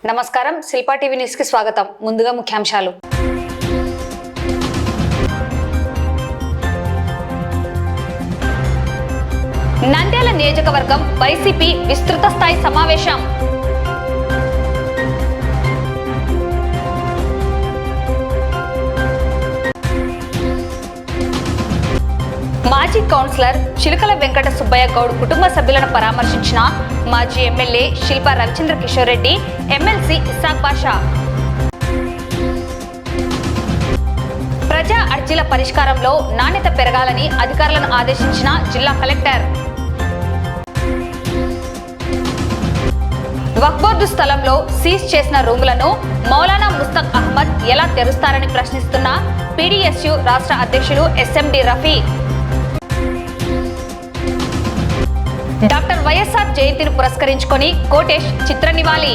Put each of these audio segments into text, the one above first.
నమస్కారం, Shilpa TV news కి స్వాగతం. ముందుగా ముఖ్యాంశాలు. నంద్యాల నియోజకవర్గం వైసీపీ విస్తృత స్థాయి సమావేశం. మాజీ కౌన్సిలర్ చిలుకల వెంకట సుబ్బయ్య గౌడ్ కుటుంబ సభ్యులను పరామర్శించిన మాజీ ఎమ్మెల్యే శిల్పా రవిచంద్ర కిషోర్ రెడ్డి, ఎమ్మెల్సీ ఇస్సాక్ బాషా. ప్రజా అర్జీల పరిష్కారంలో నాణ్యత పెరగాలని అధికారులను ఆదేశించిన జిల్లా కలెక్టర్. వక్ఫ్ బోర్డు స్థలంలో సీజ్ చేసిన రూములను మౌలానా ముస్తక్ అహ్మద్ ఎలా తెరుస్తారని ప్రశ్నిస్తున్న పీడీఎస్యు రాష్ట్ర అధ్యక్షుడు ఎస్ఎండి రఫీ. డాక్టర్ వైఎస్ఆర్ జయంతిని పురస్కరించుకొని కోటేష్ చిత్ర నివాళి.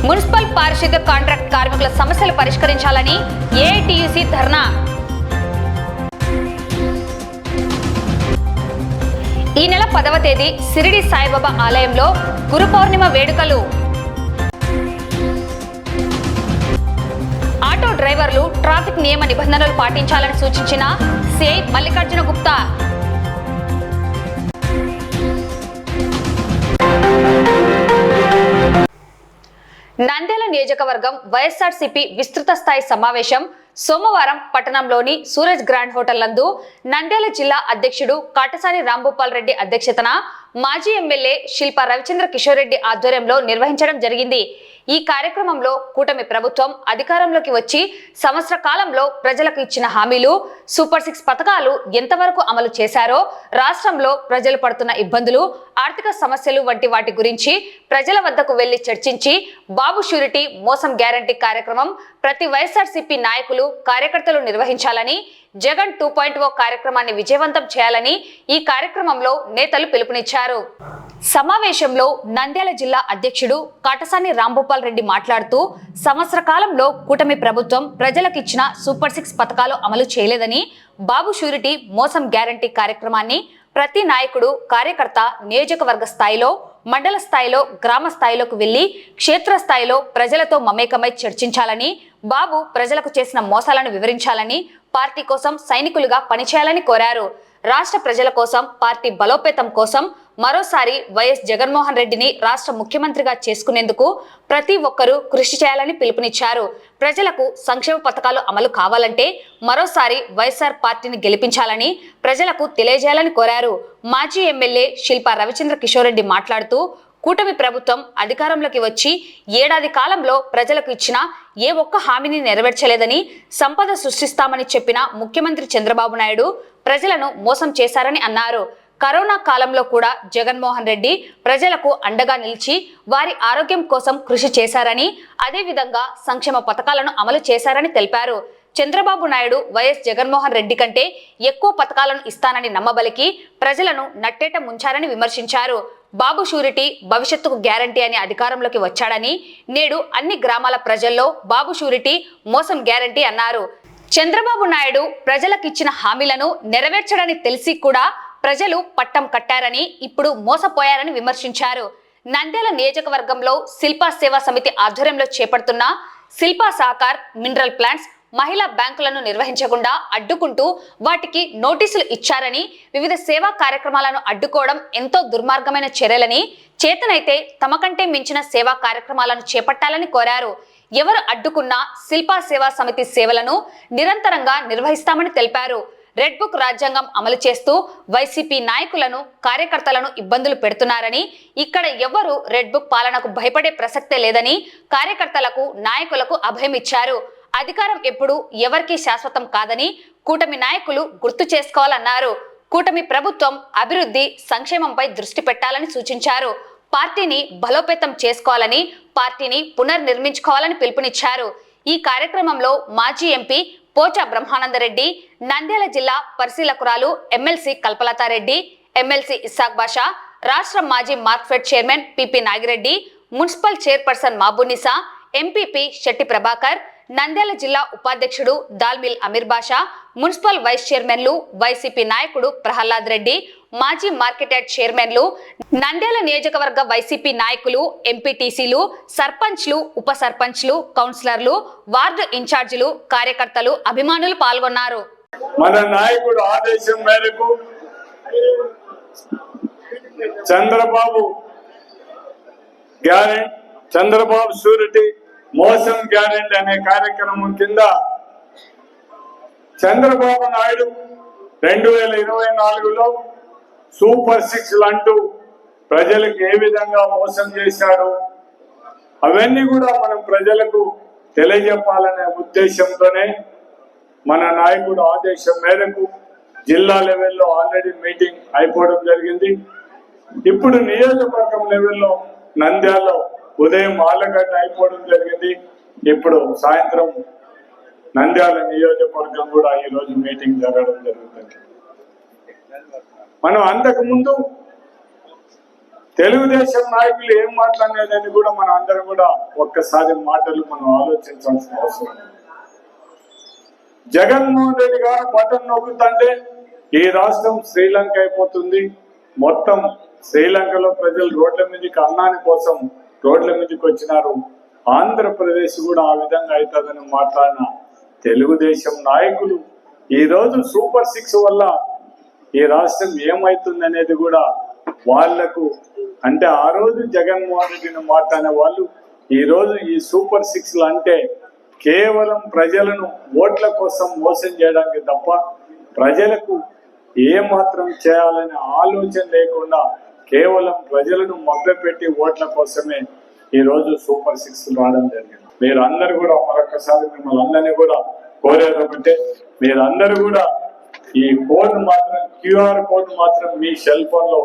మున్సిపల్ పారిశుద్ధ్య కాంట్రాక్ట్ కార్మికుల సమస్యలు పరిష్కరించాలని ఏఐటీయూసీ ధర్నా. ఈ నెల 10వ తేదీ షిరిడి సాయిబాబా ఆలయంలో గురు పౌర్ణిమ వేడుకలు. ఆటో డ్రైవర్లు ట్రాఫిక్ నియమ నిబంధనలు పాటించాలని సూచించిన సిఐ మల్లికార్జున గుప్తా. నంద్యాల నియోజకవర్గం వైఎస్ఆర్సీపీ విస్తృత స్థాయి సమావేశం సోమవారం పట్టణంలోని సూరజ్ గ్రాండ్ హోటల్ నందు నంద్యాల జిల్లా అధ్యక్షుడు కాటసాని రాంభూపాల్ రెడ్డి అధ్యక్షతన మాజీ ఎమ్మెల్యే శిల్పా రవిచంద్ర కిషోర్ రెడ్డి ఆధ్వర్యంలో నిర్వహించడం జరిగింది. ఈ కార్యక్రమంలో కూటమి ప్రభుత్వం అధికారంలోకి వచ్చి సంవత్సర కాలంలో ప్రజలకు ఇచ్చిన హామీలు, సూపర్ 6 పథకాలు ఎంతవరకు అమలు చేశారో, రాష్ట్రంలో ప్రజలు పడుతున్న ఇబ్బందులు, ఆర్థిక సమస్యలు వంటి వాటి గురించి ప్రజల వద్దకు వెళ్లి చర్చించి బాబు షూరిటీ మోసం గ్యారంటీ కార్యక్రమం ప్రతి వైఎస్ఆర్సీపీ నాయకులు, కార్యకర్తలు నిర్వహించాలని, జగన్ 2.0 కార్యక్రమాన్ని విజయవంతం చేయాలని ఈ కార్యక్రమంలో నేతలు పిలుపునిచ్చారు. సమావేశంలో నంద్యాల జిల్లా అధ్యక్షుడు కాటసాని రాంభూపాల్ రెడ్డి మాట్లాడుతూ, సంవత్సర కాలంలో కూటమి ప్రభుత్వం ప్రజలకు ఇచ్చిన సూపర్ 6 పథకాలు అమలు చేయలేదని, బాబు షూరిటీ మోసం గ్యారంటీ కార్యక్రమాన్ని ప్రతి నాయకుడు, కార్యకర్త నియోజకవర్గ స్థాయిలో, మండల స్థాయిలో, గ్రామ స్థాయిలోకి వెళ్లి క్షేత్రస్థాయిలో ప్రజలతో మమేకమై చర్చించాలని, బాబు ప్రజలకు చేసిన మోసాలను వివరించాలని, పార్టీ కోసం సైనికులుగా పనిచేయాలని కోరారు. రాష్ట్ర ప్రజల కోసం, పార్టీ బలోపేతం కోసం మరోసారి వైఎస్ జగన్మోహన్ రెడ్డిని రాష్ట్ర ముఖ్యమంత్రిగా చేసుకునేందుకు ప్రతి ఒక్కరూ కృషి చేయాలని పిలుపునిచ్చారు. ప్రజలకు సంక్షేమ పథకాలు అమలు కావాలంటే మరోసారి వైఎస్ఆర్ పార్టీని గెలిపించాలని ప్రజలకు తెలియజేయాలని కోరారు. మాజీ ఎమ్మెల్యే శిల్పా రవిచంద్ర కిషోర్ రెడ్డి మాట్లాడుతూ, కూటమి ప్రభుత్వం అధికారంలోకి వచ్చి ఏడాది కాలంలో ప్రజలకు ఇచ్చిన ఏ ఒక్క హామీని నెరవేర్చలేదని, సంపద సృష్టిస్తామని చెప్పిన ముఖ్యమంత్రి చంద్రబాబు నాయుడు ప్రజలను మోసం చేశారని అన్నారు. కరోనా కాలంలో కూడా జగన్మోహన్ రెడ్డి ప్రజలకు అండగా నిలిచి వారి ఆరోగ్యం కోసం కృషి చేశారని, అదేవిధంగా సంక్షేమ పథకాలను అమలు చేశారని తెలిపారు. చంద్రబాబు నాయుడు వైఎస్ జగన్మోహన్ రెడ్డి కంటే ఎక్కువ పథకాలను ఇస్తానని నమ్మబలికి ప్రజలను నట్టేట ముంచారని విమర్శించారు. బాబు షూరిటీ భవిష్యత్తుకు గ్యారంటీ అని అధికారంలోకి వచ్చాడని, నేడు అన్ని గ్రామాల ప్రజల్లో బాబు షూరిటీ మోసం గ్యారంటీ అన్నారు. చంద్రబాబు నాయుడు ప్రజలకు ఇచ్చిన హామీలను నెరవేర్చడని తెలిసి కూడా ప్రజలు పట్టం కట్టారని, ఇప్పుడు మోసపోయారని విమర్శించారు. నంద్యాల నియోజకవర్గంలో శిల్పా సేవా సమితి ఆధ్వర్యంలో చేపడుతున్న శిల్పా సహకార్ మినరల్ ప్లాంట్స్ మహిళా బ్యాంకులను నిర్వహించకుండా అడ్డుకుంటూ వాటికి నోటీసులు ఇచ్చారని, వివిధ సేవా కార్యక్రమాలను అడ్డుకోవడం ఎంతో దుర్మార్గమైన చర్యలని, చేతనైతే తమ కంటే మించిన సేవా కార్యక్రమాలను చేపట్టాలని కోరారు. ఎవరు అడ్డుకున్నా శిల్పా సేవా సమితి సేవలను నిరంతరంగా నిర్వహిస్తామని తెలిపారు. రెడ్ బుక్ రాజ్యాంగం అమలు చేస్తూ వైసీపీ నాయకులను, కార్యకర్తలను ఇబ్బందులు పెడుతున్నారని, ఇక్కడ ఎవరు రెడ్ బుక్ పాలనకు భయపడే ప్రసక్తే లేదని కార్యకర్తలకు, నాయకులకు అభయం ఇచ్చారు. అధికారం ఎప్పుడు ఎవరికీ శాశ్వతం కాదని కూటమి నాయకులు గుర్తు చేసుకోవాలన్నారు. కూటమి ప్రభుత్వం అభివృద్ధి, సంక్షేమంపై దృష్టి పెట్టాలని సూచించారు. పార్టీని బలోపేతం చేసుకోవాలని, పార్టీని పునర్నిర్మించుకోవాలని పిలుపునిచ్చారు. ఈ కార్యక్రమంలో మాజీ ఎంపీ పోచా బ్రహ్మానందరెడ్డి, నంద్యాల జిల్లా పరిశీలకురాలు ఎమ్మెల్సీ కల్పలతారెడ్డి, ఎమ్మెల్సీ ఇస్సాక్ బాషా, రాష్ట్ర మాజీ Markfed chairman P P Nagireddy, municipal chairperson Mabunisa, MPP Shetty Prabhakar, Nandyal జిల్లా ఉపాధ్యక్షుడు dal mill Ameer Basha, municipal vice చైర్మన్లు, వైసీపీ నాయకుడు ప్రహ్లాద్ రెడ్డి, మాజీ మార్కెట్ యార్డ్ చైర్మన్లు, నంద్యాల నియోజకవర్గ వైసీపీ నాయకులు, ఎంపీటీసీలు, సర్పంచ్లు, ఉప సర్పంచ్లు, కౌన్సిలర్లు, వార్డు ఇన్ఛార్జీలు, కార్యకర్తలు, అభిమానులు పాల్గొన్నారు. మన నాయకుడు ఆదేశం మేరకు చంద్రబాబు షూరిటీ మోసం గ్యారెంటీ అనే కార్యక్రమం కింద చంద్రబాబు నాయుడు 2024లో సూపర్ 6 అంటూ ప్రజలకు ఏ విధంగా మోసం చేశాడు అవన్నీ కూడా మనం ప్రజలకు తెలియజెప్పాలనే ఉద్దేశంతోనే మన నాయకుడు ఆదేశం మేరకు జిల్లా లెవెల్లో ఆల్రెడీ మీటింగ్ అయిపోవడం జరిగింది. ఇప్పుడు నియోజకవర్గం లెవెల్లో నంద్యాలలో ఉదయం ఆలగడ్డ అయిపోవడం జరిగింది. ఇప్పుడు సాయంత్రం నంద్యాల నియోజకవర్గం కూడా ఈరోజు మీటింగ్ జరగడం జరుగుతుంది. మనం అంతకుముందు తెలుగుదేశం నాయకులు ఏం మాట్లాడలేదని కూడా మనం అందరం కూడా ఒక్కసారి మాటలు మనం ఆలోచించాల్సిన అవసరం. జగన్మోహన్ రెడ్డి గారు బటన్ నొక్కుతుంటే ఈ రాష్ట్రం శ్రీలంక అయిపోతుంది. మొత్తం శ్రీలంకలో ప్రజలు రోడ్ల మీదకి అన్నాని కోసం రోడ్ల మీదకి వచ్చినారు. ఆంధ్రప్రదేశ్ కూడా ఆ విధంగా అవుతుందని మాట్లాడిన తెలుగుదేశం నాయకులు ఈరోజు సూపర్ 6 వల్ల ఈ రాష్ట్రం ఏమైతుంది అనేది కూడా వాళ్లకు అంటే ఆ రోజు జగన్మోహన్ రెడ్డిని మాట్లాడిన వాళ్ళు ఈరోజు ఈ సూపర్ 6 అంటే కేవలం ప్రజలను ఓట్ల కోసం మోసం చేయడానికి తప్ప ప్రజలకు ఏ మాత్రం చేయాలనే ఆలోచన లేకుండా కేవలం ప్రజలను మభ్యపెట్టి ఓట్ల కోసమే ఈరోజు సూపర్ 6 రావడం జరిగింది. మీరందరూ కూడా మరొకసారి మిమ్మల్ని అందరినీ కూడా కోరేది ఒకటే, మీరందరూ కూడా ఈ కోడ్ మాత్రం QR కోడ్ మాత్రం మీ సెల్ ఫోన్ లో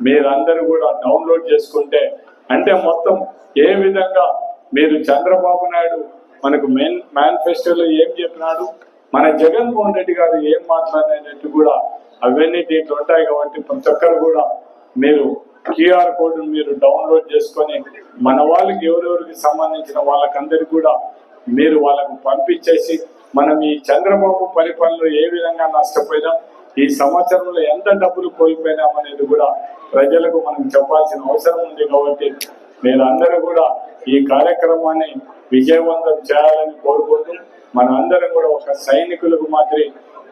మీరందరూ కూడా డౌన్లోడ్ చేసుకుంటే అంటే మొత్తం ఏ విధంగా మీరు చంద్రబాబు నాయుడు మనకు మేనిఫెస్టోలో ఏం చెప్పినాడు, మన జగన్మోహన్ రెడ్డి గారు ఏం మాట్లాడినట్టు కూడా అవన్నీ దీంట్లో ఉంటాయి. కాబట్టి ప్రతి ఒక్కరు కూడా మీరు QR కోడ్ మీరు డౌన్లోడ్ చేసుకొని మన వాళ్ళకి ఎవరెవరికి సంబంధించిన వాళ్ళకందరికి కూడా మీరు వాళ్ళకు పంపించేసి మనం ఈ చంద్రబాబు పరిపాలనలో ఏ విధంగా నష్టపోయినాం, ఈ సంవత్సరంలో ఎంత డబ్బులు కోల్పోయినాం అనేది కూడా ప్రజలకు మనం చెప్పాల్సిన అవసరం ఉంది. కాబట్టి మీరందరూ కూడా ఈ కార్యక్రమాన్ని విజయవంతం చేయాలని కోరుకుంటూ మన అందరం కూడా ఒక సైనికులకు మాదిరి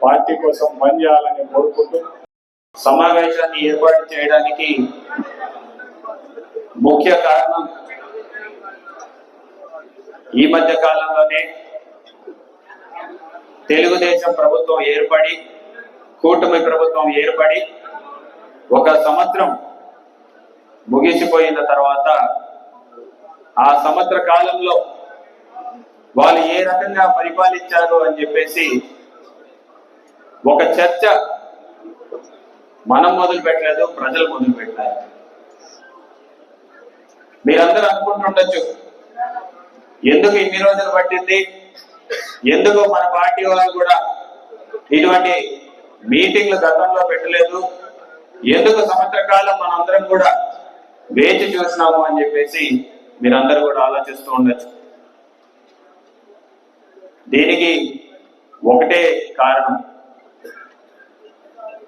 పార్టీ కోసం పనిచేయాలని కోరుకుంటూ సమావేశాన్ని ఏర్పాటు చేయడానికి ముఖ్య కారణం ఈ మధ్య కాలంలోనే తెలుగుదేశం ప్రభుత్వం ఏర్పడి కూటమి ప్రభుత్వం ఏర్పడి 1 సంవత్సరం ముగిసిపోయిన తర్వాత ఆ సంవత్సర కాలంలో వాళ్ళు ఏ రకంగా పరిపాలించారు అని చెప్పేసి ఒక చర్చ మనం మొదలు పెట్టలేదు, ప్రజలు మొదలు పెట్టారు. మీరందరూ అనుకుంటుండొచ్చు ఎందుకు ఇన్ని రోజులు పట్టింది, ఎందుకు మన పార్టీ వాళ్ళు కూడా ఇటువంటి మీటింగ్లు గతంలో పెట్టలేదు, ఎందుకు సంవత్సర కాలం మనందరం కూడా వేచి చూసినాము అని చెప్పేసి మీరందరూ కూడా ఆలోచిస్తూ ఉండొచ్చు. దీనికి ఒకటే కారణం,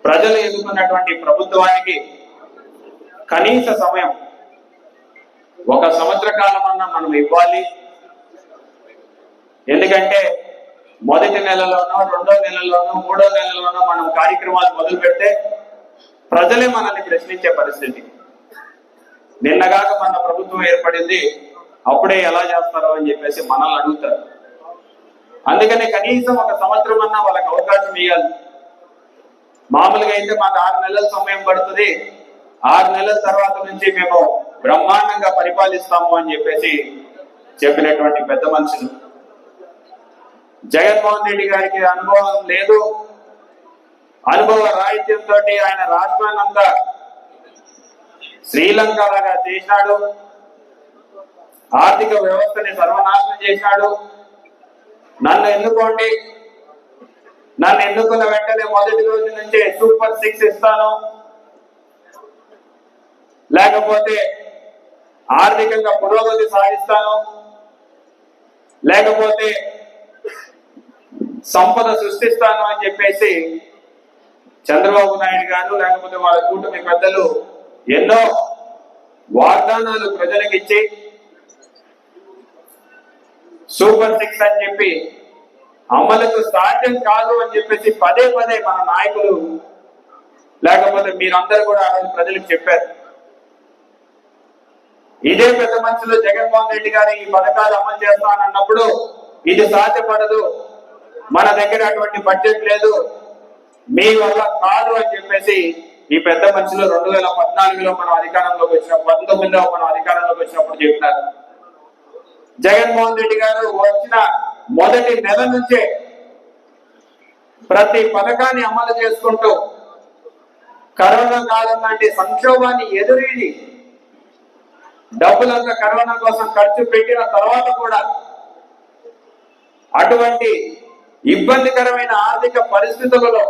ప్రజలు ఎన్నుకున్నటువంటి ప్రభుత్వానికి కనీస సమయం 1 సంవత్సర కాలం అన్నా మనం ఇవ్వాలి. ఎందుకంటే మొదటి నెలలోనో 2వ నెలలోనో 3వ నెలలోనో మనం కార్యక్రమాలు మొదలు పెడితే ప్రజలే మనల్ని ప్రశ్నించే పరిస్థితి. నిన్నగాక మన ప్రభుత్వం ఏర్పడింది, అప్పుడే ఎలా చేస్తారో అని చెప్పేసి మనల్ని అడుగుతారు. అందుకని కనీసం 1 సంవత్సరం అన్నా వాళ్ళకి అవకాశం ఇవ్వాలి. మామూలుగా అయితే మాకు 6 నెలల సమయం పడుతుంది, 6 నెలల తర్వాత నుంచి మేము బ్రహ్మాండంగా పరిపాలిస్తాము అని చెప్పేసి చెప్పినటువంటి పెద్ద మనుషులు. జగన్మోహన్ రెడ్డి గారికి అనుభవం లేదు, అనుభవ రాహిత్యంతో ఆయన రాష్ట్రాన్నంతా శ్రీలంక లాగా చేసినాడు, ఆర్థిక వ్యవస్థని సర్వనాశనం చేసినాడు. నన్ను ఎన్నుకోండి, నన్ను ఎన్నుకున్న వెంటనే మొదటి రోజు నుంచే సూపర్ 6 ఇస్తాను, లేకపోతే ఆర్థికంగా పురోగతి సాధిస్తాను, లేకపోతే సంపద సృష్టిస్తాను అని చెప్పేసి చంద్రబాబు నాయుడు గారు లేకపోతే వాళ్ళ కూటమి పెద్దలు ఎన్నో వాగ్దానాలు ప్రజలకు ఇచ్చి సూపర్ 6 అని చెప్పి అమలుకు సాధ్యం కాదు అని చెప్పేసి పదే పదే మన నాయకులు లేకపోతే మీరందరూ కూడా ఆ రోజు ప్రజలకు చెప్పారు. ఇదే పెద్ద మనుషులు జగన్మోహన్ రెడ్డి గారు ఈ పథకాలు అమలు చేస్తానన్నప్పుడు ఇది సాధ్యపడదు, మన దగ్గర అటువంటి బడ్జెట్ లేదు, మీ వల్ల కాదు అని చెప్పేసి ఈ పెద్ద మనుషులు 2014లో మనం అధికారంలోకి వచ్చినప్పుడు 19లో మనం అధికారంలోకి వచ్చినప్పుడు చెప్పినారు. జగన్మోహన్ రెడ్డి గారు వచ్చిన మొదటి నెల నుంచే ప్రతి పథకాన్ని అమలు చేసుకుంటూ కరోనా కాలం లాంటి సంక్షోభాన్ని ఎదురీది డబ్బులంతా కరోనా కోసం ఖర్చు పెట్టిన తర్వాత కూడా అటువంటి ఇబ్బందికరమైన ఆర్థిక పరిస్థితులలో,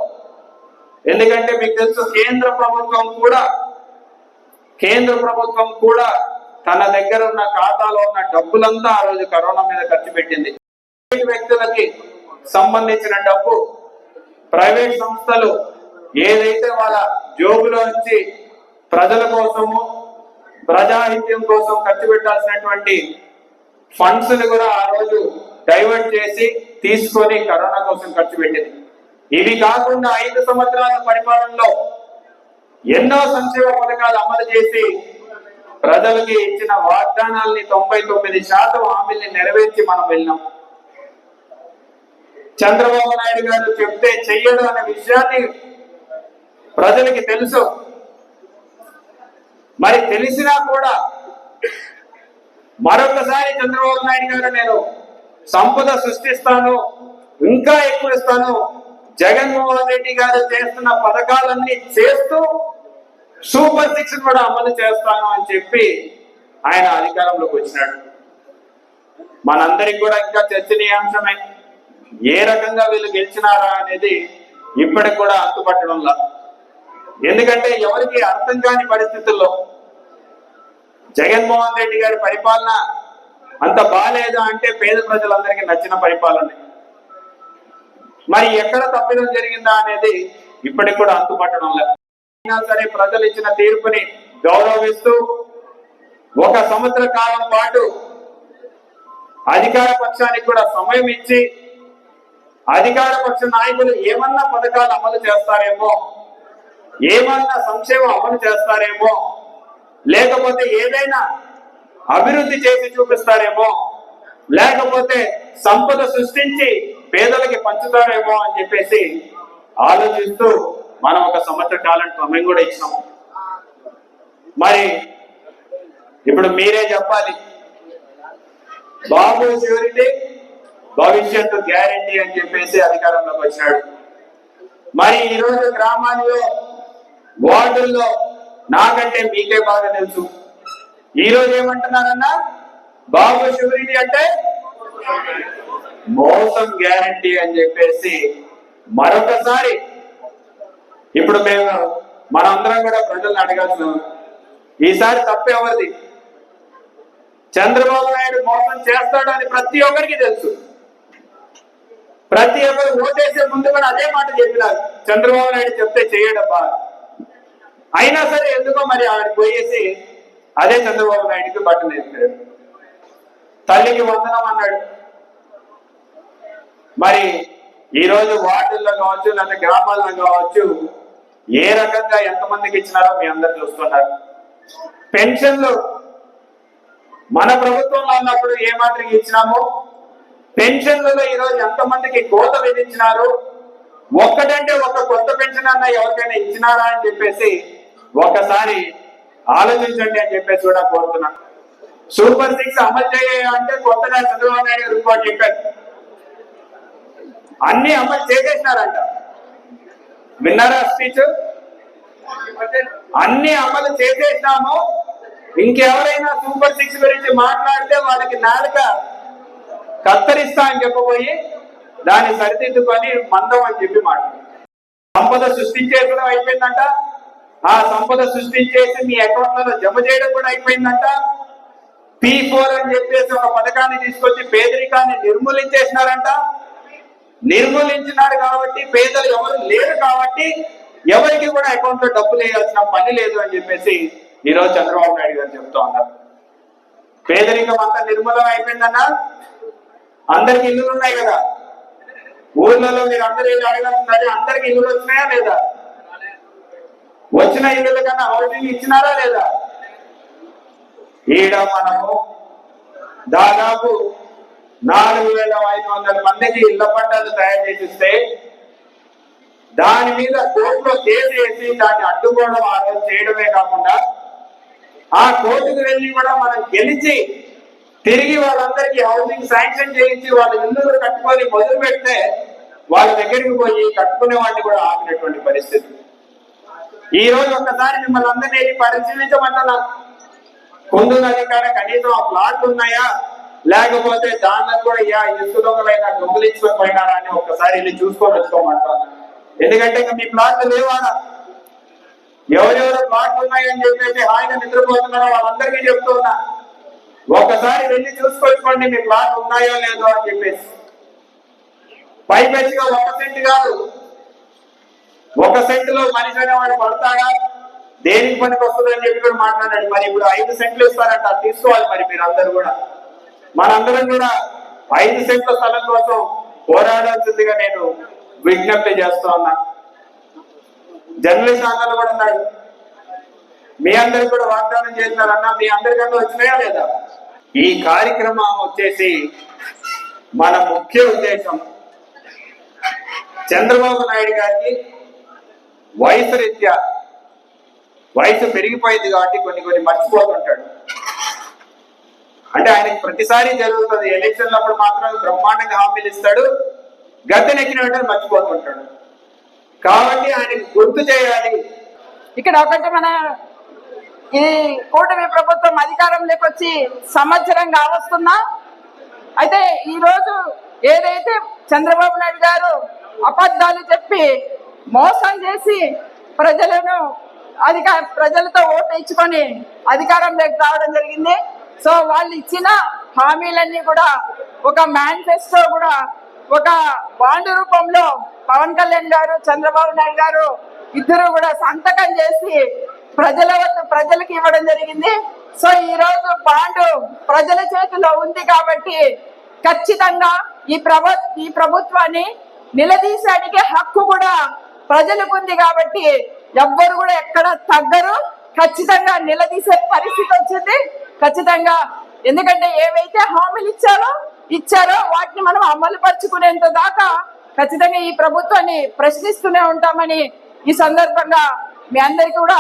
ఎందుకంటే మీకు తెలుసు కేంద్ర ప్రభుత్వం కూడా తన దగ్గర ఉన్న ఖాతాలో ఉన్న డబ్బులంతా ఆ రోజు కరోనా మీద ఖర్చు పెట్టింది. వ్యక్తులకి సంబంధించిన డబ్బు ప్రైవేట్ సంస్థలు ఏదైతే వాళ్ళ జోబులో నుంచి ప్రజల కోసము ప్రజాహిత్యం కోసం ఖర్చు పెట్టాల్సినటువంటి ఫండ్స్ ని కూడా ఆ రోజు డైవర్ట్ చేసి తీసుకొని కరోనా కోసం ఖర్చు పెట్టింది. ఇవి కాకుండా 5 సంవత్సరాల పరిపాలనలో ఎన్నో సంక్షేమ పథకాలు అమలు చేసి ప్రజలకి ఇచ్చిన వాగ్దానాల్ని 99% హామీల్ని నెరవేర్చి మనం వెళ్ళినాం. చంద్రబాబు నాయుడు గారు చెప్తే చెయ్యడు అనే విషయాన్ని ప్రజలకి తెలుసు. మరి తెలిసినా కూడా మరొకసారి చంద్రబాబు నాయుడు గారు నేను సంపద సృష్టిస్తాను, ఇంకా ఎక్కువ ఇస్తాను, జగన్మోహన్ రెడ్డి గారు చేస్తున్న పథకాలన్నీ చేస్తూ సూపర్ 6 కూడా అమలు చేస్తాను అని చెప్పి ఆయన అధికారంలోకి వచ్చినాడు. మనందరికి కూడా ఇంకా చర్చనీయాంశమే ఏ రకంగా వీళ్ళు గెలిచినారా అనేది ఇప్పటికి కూడా అంతుపట్టడంలా. ఎందుకంటే ఎవరికి అర్థం కాని పరిస్థితుల్లో జగన్మోహన్ రెడ్డి గారి పరిపాలన అంత బాగాలేదా అంటే పేద ప్రజలందరికీ నచ్చిన పరిపాలన. మరి ఎక్కడ తప్పిదం జరిగిందా అనేది ఇప్పటికి కూడా అంతుపట్టడం లేదు. అయినా సరే ప్రజలు ఇచ్చిన తీర్పుని గౌరవిస్తూ 1 సంవత్సర కాలం పాటు అధికార పక్షానికి కూడా సమయం ఇచ్చి అధికార పక్ష నాయకులు ఏమన్నా పథకాలు అమలు చేస్తారేమో, ఏమన్నా సంక్షేమం అమలు చేస్తారేమో, లేకపోతే ఏదైనా అభివృద్ధి చేసి చూపిస్తారేమో, లేకపోతే సంపద సృష్టించి పేదలకి పంచుతారేమో అని చెప్పేసి ఆలోచిస్తూ మనం 1 సంవత్సర కాలం సమయం కూడా ఇచ్చినాం. మరి ఇప్పుడు మీరే చెప్పాలి, బాబు ష్యూరిటీ భవిష్యత్తు గ్యారంటీ అని చెప్పేసి అధికారంలోకి వచ్చాడు. మరి ఈరోజు గ్రామాల్లో వార్డుల్లో నాకంటే మీకే బాగా తెలుసు. ఈరోజు ఏమంటున్నారన్నా, బాబు ష్యూరిటీ అంటే మోసం గ్యారంటీ అని చెప్పేసి మరొకసారి ఇప్పుడు మనందరం కూడా ప్రజలను అడగాల్సిన ఈసారి తప్పెవరిది? చంద్రబాబు నాయుడు మోసం చేస్తాడు అని ప్రతి ఒక్కరికి తెలుసు. ప్రతి ఒక్కరు ఓటేసే ముందు కూడా అదే మాట చెప్పినారు, చంద్రబాబు నాయుడు చెప్తే చేయడబ్బా. అయినా సరే ఎందుకో మరి ఆడికి పోయేసి అదే చంద్రబాబు నాయుడికి బట్టలు వేస్తాడు. తల్లికి వందనం అన్నాడు. మరి ఈరోజు వార్డుల్లో కావచ్చు లేదా గ్రామాల్లో కావచ్చు ఏ రకంగా ఎంతమందికి ఇచ్చినారో మీ అందరు చూస్తున్నారు. పెన్షన్లు మన ప్రభుత్వంలో ఉన్నప్పుడు ఏ మాత్రం ఇచ్చినామో పెన్షన్లలో ఈరోజు ఎంతమందికి కోత విధించినారు, ఒక్కటంటే ఒక కొత్త పెన్షన్ అన్న ఎవరికైనా ఇచ్చినారా అని చెప్పేసి ఒకసారి ఆలోచించండి అని చెప్పేసి కూడా కోరుతున్నాను. సూపర్ 6 అమలు చేయాలంటే కొత్తగా చంద్రబాబు నాయుడు రిపోర్ట్ చెప్పారు, అన్ని అమలు చేసేసినారంట. విన్నారా స్పీచ్? అన్ని అమలు చేసేసినాము, ఇంకెవరైనా సూపర్ 6 గురించి మాట్లాడితే వాళ్ళకి నాలుక కత్తరిస్తా అని చెప్పబోయి దాన్ని సరిదిద్దుకొని మందం అని చెప్పి మాట్లాడు. సంపద సృష్టించేయడం అయిపోయిందంట, ఆ సంపద సృష్టించేసి మీ అకౌంట్లలో జమ చేయడం కూడా అయిపోయిందంట. P4 అని చెప్పేసి ఒక పథకాన్ని తీసుకొచ్చి పేదరికాన్ని నిర్మూలించేసినారంట. నిర్మూలించినాడు కాబట్టి, పేదలు ఎవరు లేరు కాబట్టి ఎవరికి కూడా అకౌంట్ లో డబ్బులు వేయాల్సిన పని లేదు అని చెప్పేసి ఈరోజు చంద్రబాబు నాయుడు గారు చెప్తా ఉన్నారు. పేదరికం అంతా నిర్మూలం అయిపోయిందన్నా. అందరికి ఇల్లులు ఉన్నాయి కదా, ఊర్లలో మీరు అందరూ ఏం అడగాల్సిందంటే అందరికి ఇల్లులు వచ్చినాయా లేదా? వచ్చిన ఇల్లుల కన్నా హౌసింగ్ ఇచ్చినారా లేదా? ఈడ మనము దాదాపు 4,500 మందికి ఇళ్ల పట్టాలు తయారు చేసిస్తే దాని మీద కోర్టులో కేసు వేసి దాన్ని అడ్డుకోవడం ఆ రోజు చేయడమే కాకుండా ఆ కోర్టుకు వెళ్ళి కూడా మనం గెలిచి తిరిగి వాళ్ళందరికీ హౌసింగ్ శాంక్షన్ చేయించి వాళ్ళ ఇల్లు కట్టుకొని మొదలు పెడితే వాళ్ళ దగ్గరికి పోయి కట్టుకునే వాడిని కూడా ఆపినటువంటి పరిస్థితి. ఈ రోజు ఒక్కసారి మిమ్మల్ని అందరినీ పరిశీలించమంటున్నా. కొందు నది కాడ కనీసం ఆ ప్లాట్లు ఉన్నాయా, లేకపోతే దాన్ని కూడా ఇసుక దొంగలైనా దొంగలించుకోపోయినారా అని ఒక్కసారి వెళ్ళి చూసుకొని వచ్చుకోమంటాను. ఎందుకంటే ఇంకా మీ ప్లాట్లు లేవాడా? ఎవరెవరు ప్లాట్లు ఉన్నాయని చెప్పేసి హాయిగా నిద్రపోతున్నారో వాళ్ళందరికీ చెప్తున్నా, ఒకసారి వెళ్ళి చూసుకొచ్చుకోండి మీ ప్లాట్ ఉన్నాయో లేదో అని చెప్పేసి. పైపెచ్చిగా 1 సెంట్ కాదు, 1 సెంటులో మనిషి అనేవాడు పడతాడా, దేనికి పనికి వస్తుందని చెప్పి కూడా మాట్లాడాడు. మరి ఇప్పుడు 5 సెంట్లు ఇస్తారంట, తీసుకోవాలి మరి మీరు అందరూ కూడా. మనందరం కూడా 5 సెంట్ల స్థలం కోసం పోరాడాల్సిందిగా నేను విజ్ఞప్తి చేస్తూ ఉన్నా. జర్నలిస్ట్ అన్నలు కూడా ఉన్నాడు, మీ అందరికి కూడా వాగ్దానం చేస్తున్నారన్నా, మీ అందరికన్నా వచ్చినాయా లేదా? ఈ కార్యక్రమం వచ్చేసి మన ముఖ్య ఉద్దేశం చంద్రబాబు నాయుడు గారికి వయసు రీత్యా వయసు పెరిగిపోయింది కాబట్టి కొన్ని మర్చిపోతుంటాడు. అంటే ఆయనకి ప్రతిసారి జరుగుతుంది, ఎలక్షన్లప్పుడు మాత్రం బ్రహ్మాండంగా హామీలు ఇస్తాడు, గద్దెనెక్కిన వెంటనే మర్చిపోతుంటాడు. కాబట్టి ఆయనకి గుర్తు చేయాలి. ఇక్కడ ఒకటి మన ఈ కూటమి ప్రభుత్వం అధికారంలోకి వచ్చి సంవత్సరం కావస్తున్నా, అయితే ఈ రోజు ఏదైతే చంద్రబాబు నాయుడు గారు అబద్ధాలు చెప్పి మోసం చేసి ప్రజలతో ఓటు ఇచ్చుకొని అధికారంలోకి రావడం జరిగింది. సో వాళ్ళు ఇచ్చిన హామీలన్నీ కూడా ఒక మేనిఫెస్టో కూడా ఒక బాండ్ రూపంలో పవన్ కళ్యాణ్ గారు, చంద్రబాబు నాయుడు గారు ఇద్దరు కూడా సంతకం చేసి ప్రజలకు ఇవ్వడం జరిగింది. సో ఈ రోజు బాండ్ ప్రజల చేతిలో ఉంది కాబట్టి ఖచ్చితంగా ఈ ప్రభుత్వాన్ని నిలదీసానికి హక్కు కూడా ప్రజలకు ఉంది కాబట్టి ఎవ్వరు కూడా ఎక్కడ తగ్గరు. ఖచ్చితంగా నిలదీసే పరిస్థితి వచ్చింది ఖచ్చితంగా. ఎందుకంటే ఏవైతే హామీలు ఇచ్చారో వాటిని మనం అమలు పరుచుకునేంత దాకా ఖచ్చితంగా ఈ ప్రభుత్వాన్ని ప్రశ్నిస్తూనే ఉంటామని ఈ సందర్భంగా మీ అందరికీ కూడా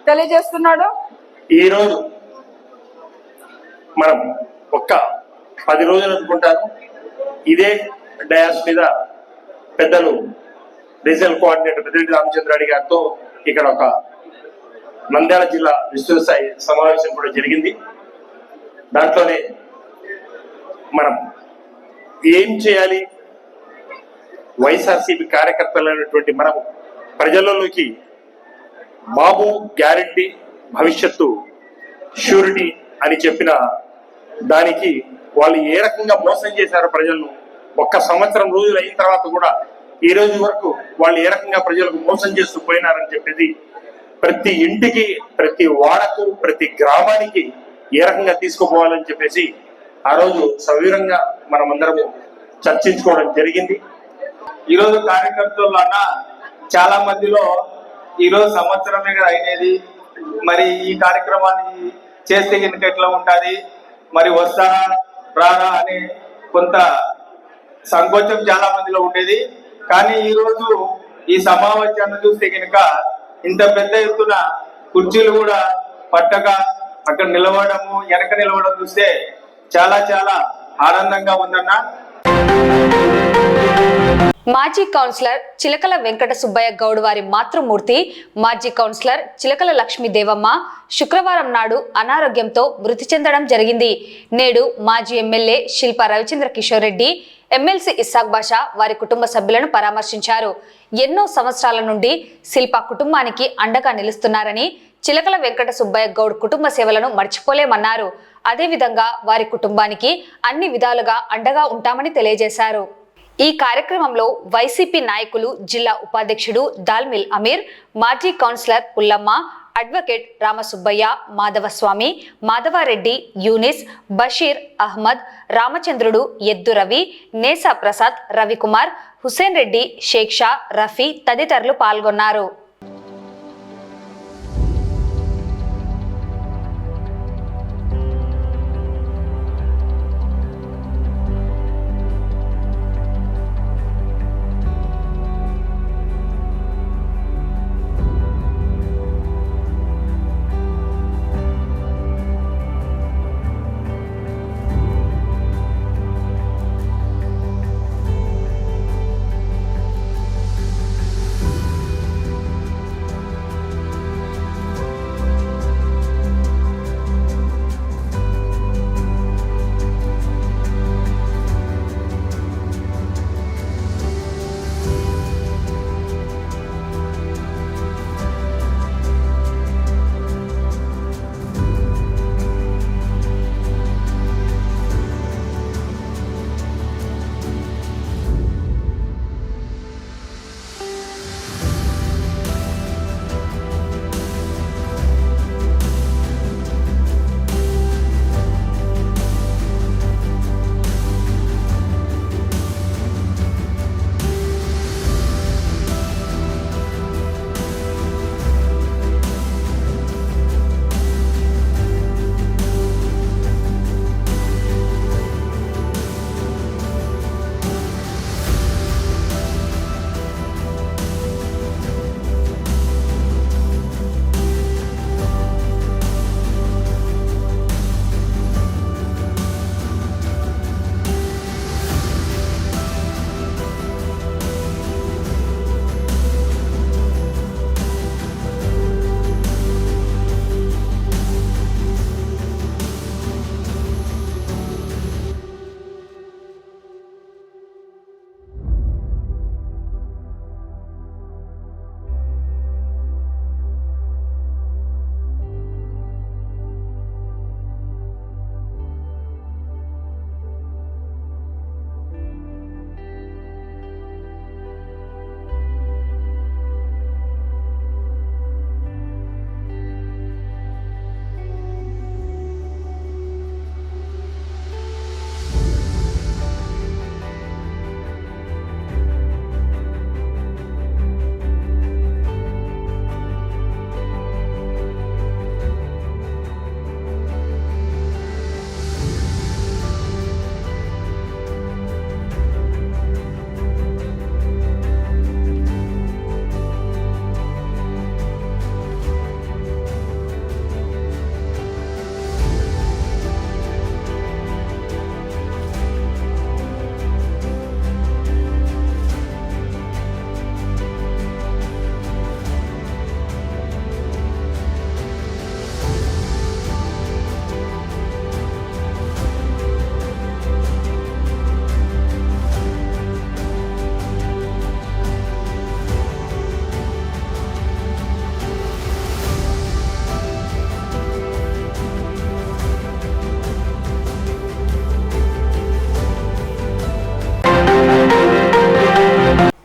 తెలియజేస్తున్నాడు. ఈ రోజు మనం ఒక్క 10 రోజులు అనుకుంటాను ఇదే డయాస్ మీద పెద్దలు రీజనల్ కోఆర్డినేటర్ పెద్దిరెడ్డి రామచంద్రారెడ్డి గారితో ఇక్కడ ఒక నంద్యాల జిల్లా విస్తృత స్థాయి సమావేశం కూడా జరిగింది. దాంట్లోనే మనం ఏం చేయాలి, వైఎస్ఆర్సీపీ కార్యకర్తలైనటువంటి మనం ప్రజలలోకి బాబు గ్యారెంటీ భవిష్యత్తు షూరిటీ అని చెప్పిన దానికి వాళ్ళు ఏ రకంగా మోసం చేశారో ప్రజలను, 1 సంవత్సరం రోజులు అయిన తర్వాత కూడా ఈ రోజు వరకు వాళ్ళు ఏ రకంగా ప్రజలకు మోసం చేస్తూ పోయినారని చెప్పేది ప్రతి ఇంటికి, ప్రతి వాడకు, ప్రతి గ్రామానికి ఏ రకంగా తీసుకుపోవాలని చెప్పేసి ఆ రోజు సవివరంగా మనమందరము చర్చించుకోవడం జరిగింది. ఈరోజు కార్యకర్తలు అన్న చాలా మందిలో ఈరోజు సంవత్సరమే అయినది, మరి ఈ కార్యక్రమాన్ని చేస్తే కనుక ఎట్లా ఉంటుంది, మరి వస్తారా రారా అనే కొంత సంకోచం చాలా మందిలో ఉండేది. కానీ ఈ రోజు ఈ సమావేశాన్ని చూస్తే కనుక ఇంత పెద్ద ఎత్తున కుర్చీలు కూడా పట్టక అక్కడ నిలవడము, వెనక నిలవడం చూస్తే చాలా చాలా ఆనందంగా ఉందన్నా. మాజీ కౌన్సిలర్ చిలకల వెంకట సుబ్బయ్య గౌడ్ వారి మాతృమూర్తి మాజీ కౌన్సిలర్ చిలకల లక్ష్మీ దేవమ్మ శుక్రవారం నాడు అనారోగ్యంతో మృతి చెందడం జరిగింది. నేడు మాజీ ఎమ్మెల్యే శిల్పా రవిచంద్ర కిషోర్ రెడ్డి, ఎమ్మెల్సీ ఇస్సాక్ బాషా వారి కుటుంబ సభ్యులను పరామర్శించారు. ఎన్నో సంవత్సరాల నుండి శిల్పా కుటుంబానికి అండగా నిలుస్తున్నారని, చిలకల వెంకట సుబ్బయ్య గౌడ్ కుటుంబ సేవలను మర్చిపోలేమన్నారు. అదేవిధంగా వారి కుటుంబానికి అన్ని విధాలుగా అండగా ఉంటామని తెలియజేశారు. ఈ కార్యక్రమంలో వైసీపీ నాయకులు జిల్లా ఉపాధ్యక్షుడు దాల్మిల్ అమీర్, మాజీ కౌన్సిలర్ పుల్లమ్మ, అడ్వకేట్ రామసుబ్బయ్య, మాధవస్వామి, మాధవారెడ్డి, యూనిస్, బషీర్ అహ్మద్, రామచంద్రుడు, ఎద్దు రవి, నేసా ప్రసాద్, రవికుమార్, హుసేన్ రెడ్డి, షేక్ షా, రఫీ తదితరులు పాల్గొన్నారు.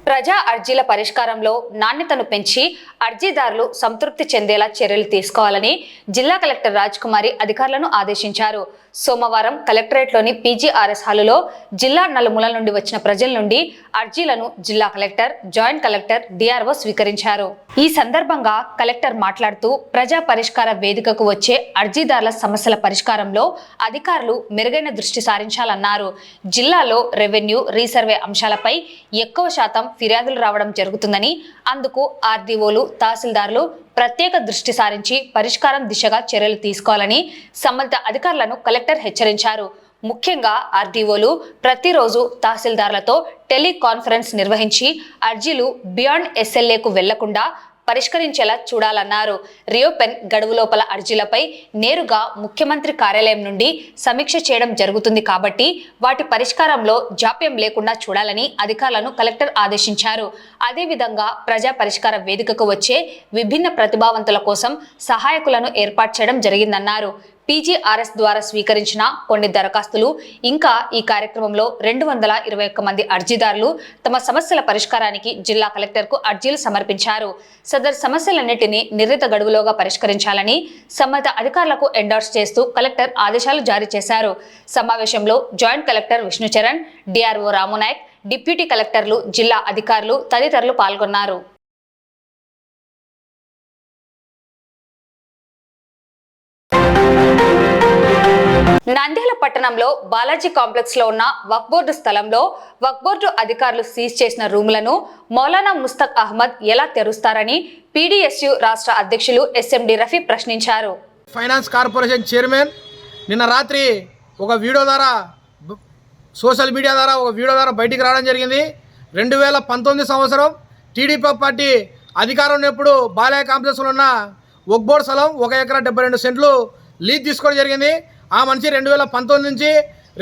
ప్రజా అర్జీల పరిష్కారంలో నాణ్యతను పెంచి అర్జీదారులు సంతృప్తి చెందేలా చర్యలు తీసుకోవాలని జిల్లా కలెక్టర్ రాజ్కుమారి అధికారులను ఆదేశించారు. సోమవారం కలెక్టరేట్లోని పీజీఆర్ఎస్ హాలులో జిల్లా నలుమూలల నుండి వచ్చిన ప్రజల నుండి అర్జీలను జిల్లా కలెక్టర్, జాయింట్ కలెక్టర్, డిఆర్ఓ స్వీకరించారు. ఈ సందర్భంగా కలెక్టర్ మాట్లాడుతూ ప్రజా పరిష్కార వేదికకు వచ్చే అర్జీదారుల సమస్యల పరిష్కారంలో అధికారులు మెరుగైన దృష్టి సారించాలన్నారు. జిల్లాలో రెవెన్యూ, రీసర్వే అంశాలపై ఎక్కువ శాతం ఫిర్యాదులు రావడం జరుగుతుందని, అందుకు ఆర్డీఓలు, తహసీల్దార్లు ప్రత్యేక దృష్టి సారించి పరిష్కారం దిశగా చర్యలు తీసుకోవాలని సంబంధిత అధికారులను కలెక్టర్ హెచ్చరించారు. ముఖ్యంగా ఆర్డీఓలు ప్రతిరోజు తహసీల్దార్లతో టెలికాన్ఫరెన్స్ నిర్వహించి అర్జీలు బియాండ్ ఎస్ఎల్ఏకు వెళ్లకుండా పరిష్కరించేలా చూడాలన్నారు. రియోపెన్ గడువు లోపల అర్జీలపై నేరుగా ముఖ్యమంత్రి కార్యాలయం నుండి సమీక్ష చేయడం జరుగుతుంది కాబట్టి వాటి పరిష్కారంలో జాప్యం లేకుండా చూడాలని అధికారులను కలెక్టర్ ఆదేశించారు. అదేవిధంగా ప్రజా పరిష్కార వేదికకు వచ్చే విభిన్న ప్రతిభావంతుల కోసం సహాయకులను ఏర్పాటు చేయడం జరిగిందన్నారు. పీజీఆర్ఎస్ ద్వారా స్వీకరించిన కొన్ని దరఖాస్తులు ఇంకా ఈ కార్యక్రమంలో 221 మంది అర్జీదారులు తమ సమస్యల పరిష్కారానికి జిల్లా కలెక్టర్కు అర్జీలు సమర్పించారు. సదరు సమస్యలన్నింటినీ నిర్ణీత గడువులోగా పరిష్కరించాలని సంబంధిత అధికారులకు ఎండార్స్ చేస్తూ కలెక్టర్ ఆదేశాలు జారీ చేశారు. సమావేశంలో joint collector Vishnu Charan, DRO Ramu Nayak, deputy కలెక్టర్లు, జిల్లా అధికారులు తదితరులు పాల్గొన్నారు. నంద్యాల పట్టణంలో బాలాజీ కాంప్లెక్స్ లో ఉన్న వక్ఫ్ బోర్డు స్థలంలో వక్ఫ్ బోర్డు అధికారులు సీజ్ చేసిన రూములను మౌలానా ముస్తక్ అహ్మద్ ఎలా తెరుస్తారని పీడీఎస్యు రాష్ట్ర అధ్యక్షులు ఎస్ఎండి రఫీ ప్రశ్నించారు. ఫైనాన్స్ కార్పొరేషన్ చైర్మన్ నిన్న రాత్రి ఒక వీడియో ద్వారా సోషల్ మీడియా ద్వారా బయటికి రావడం జరిగింది. 2019 సంవత్సరం టీడీపీ పార్టీ అధికారం ఉన్నప్పుడు బాలాజీ కాంప్లెక్స్లో ఉన్న వక్ఫ్ బోర్డు స్థలం 1 ఎకరా 72 సెంట్లు లీజ్ తీసుకోవడం జరిగింది. ఆ మనిషి 2019 నుంచి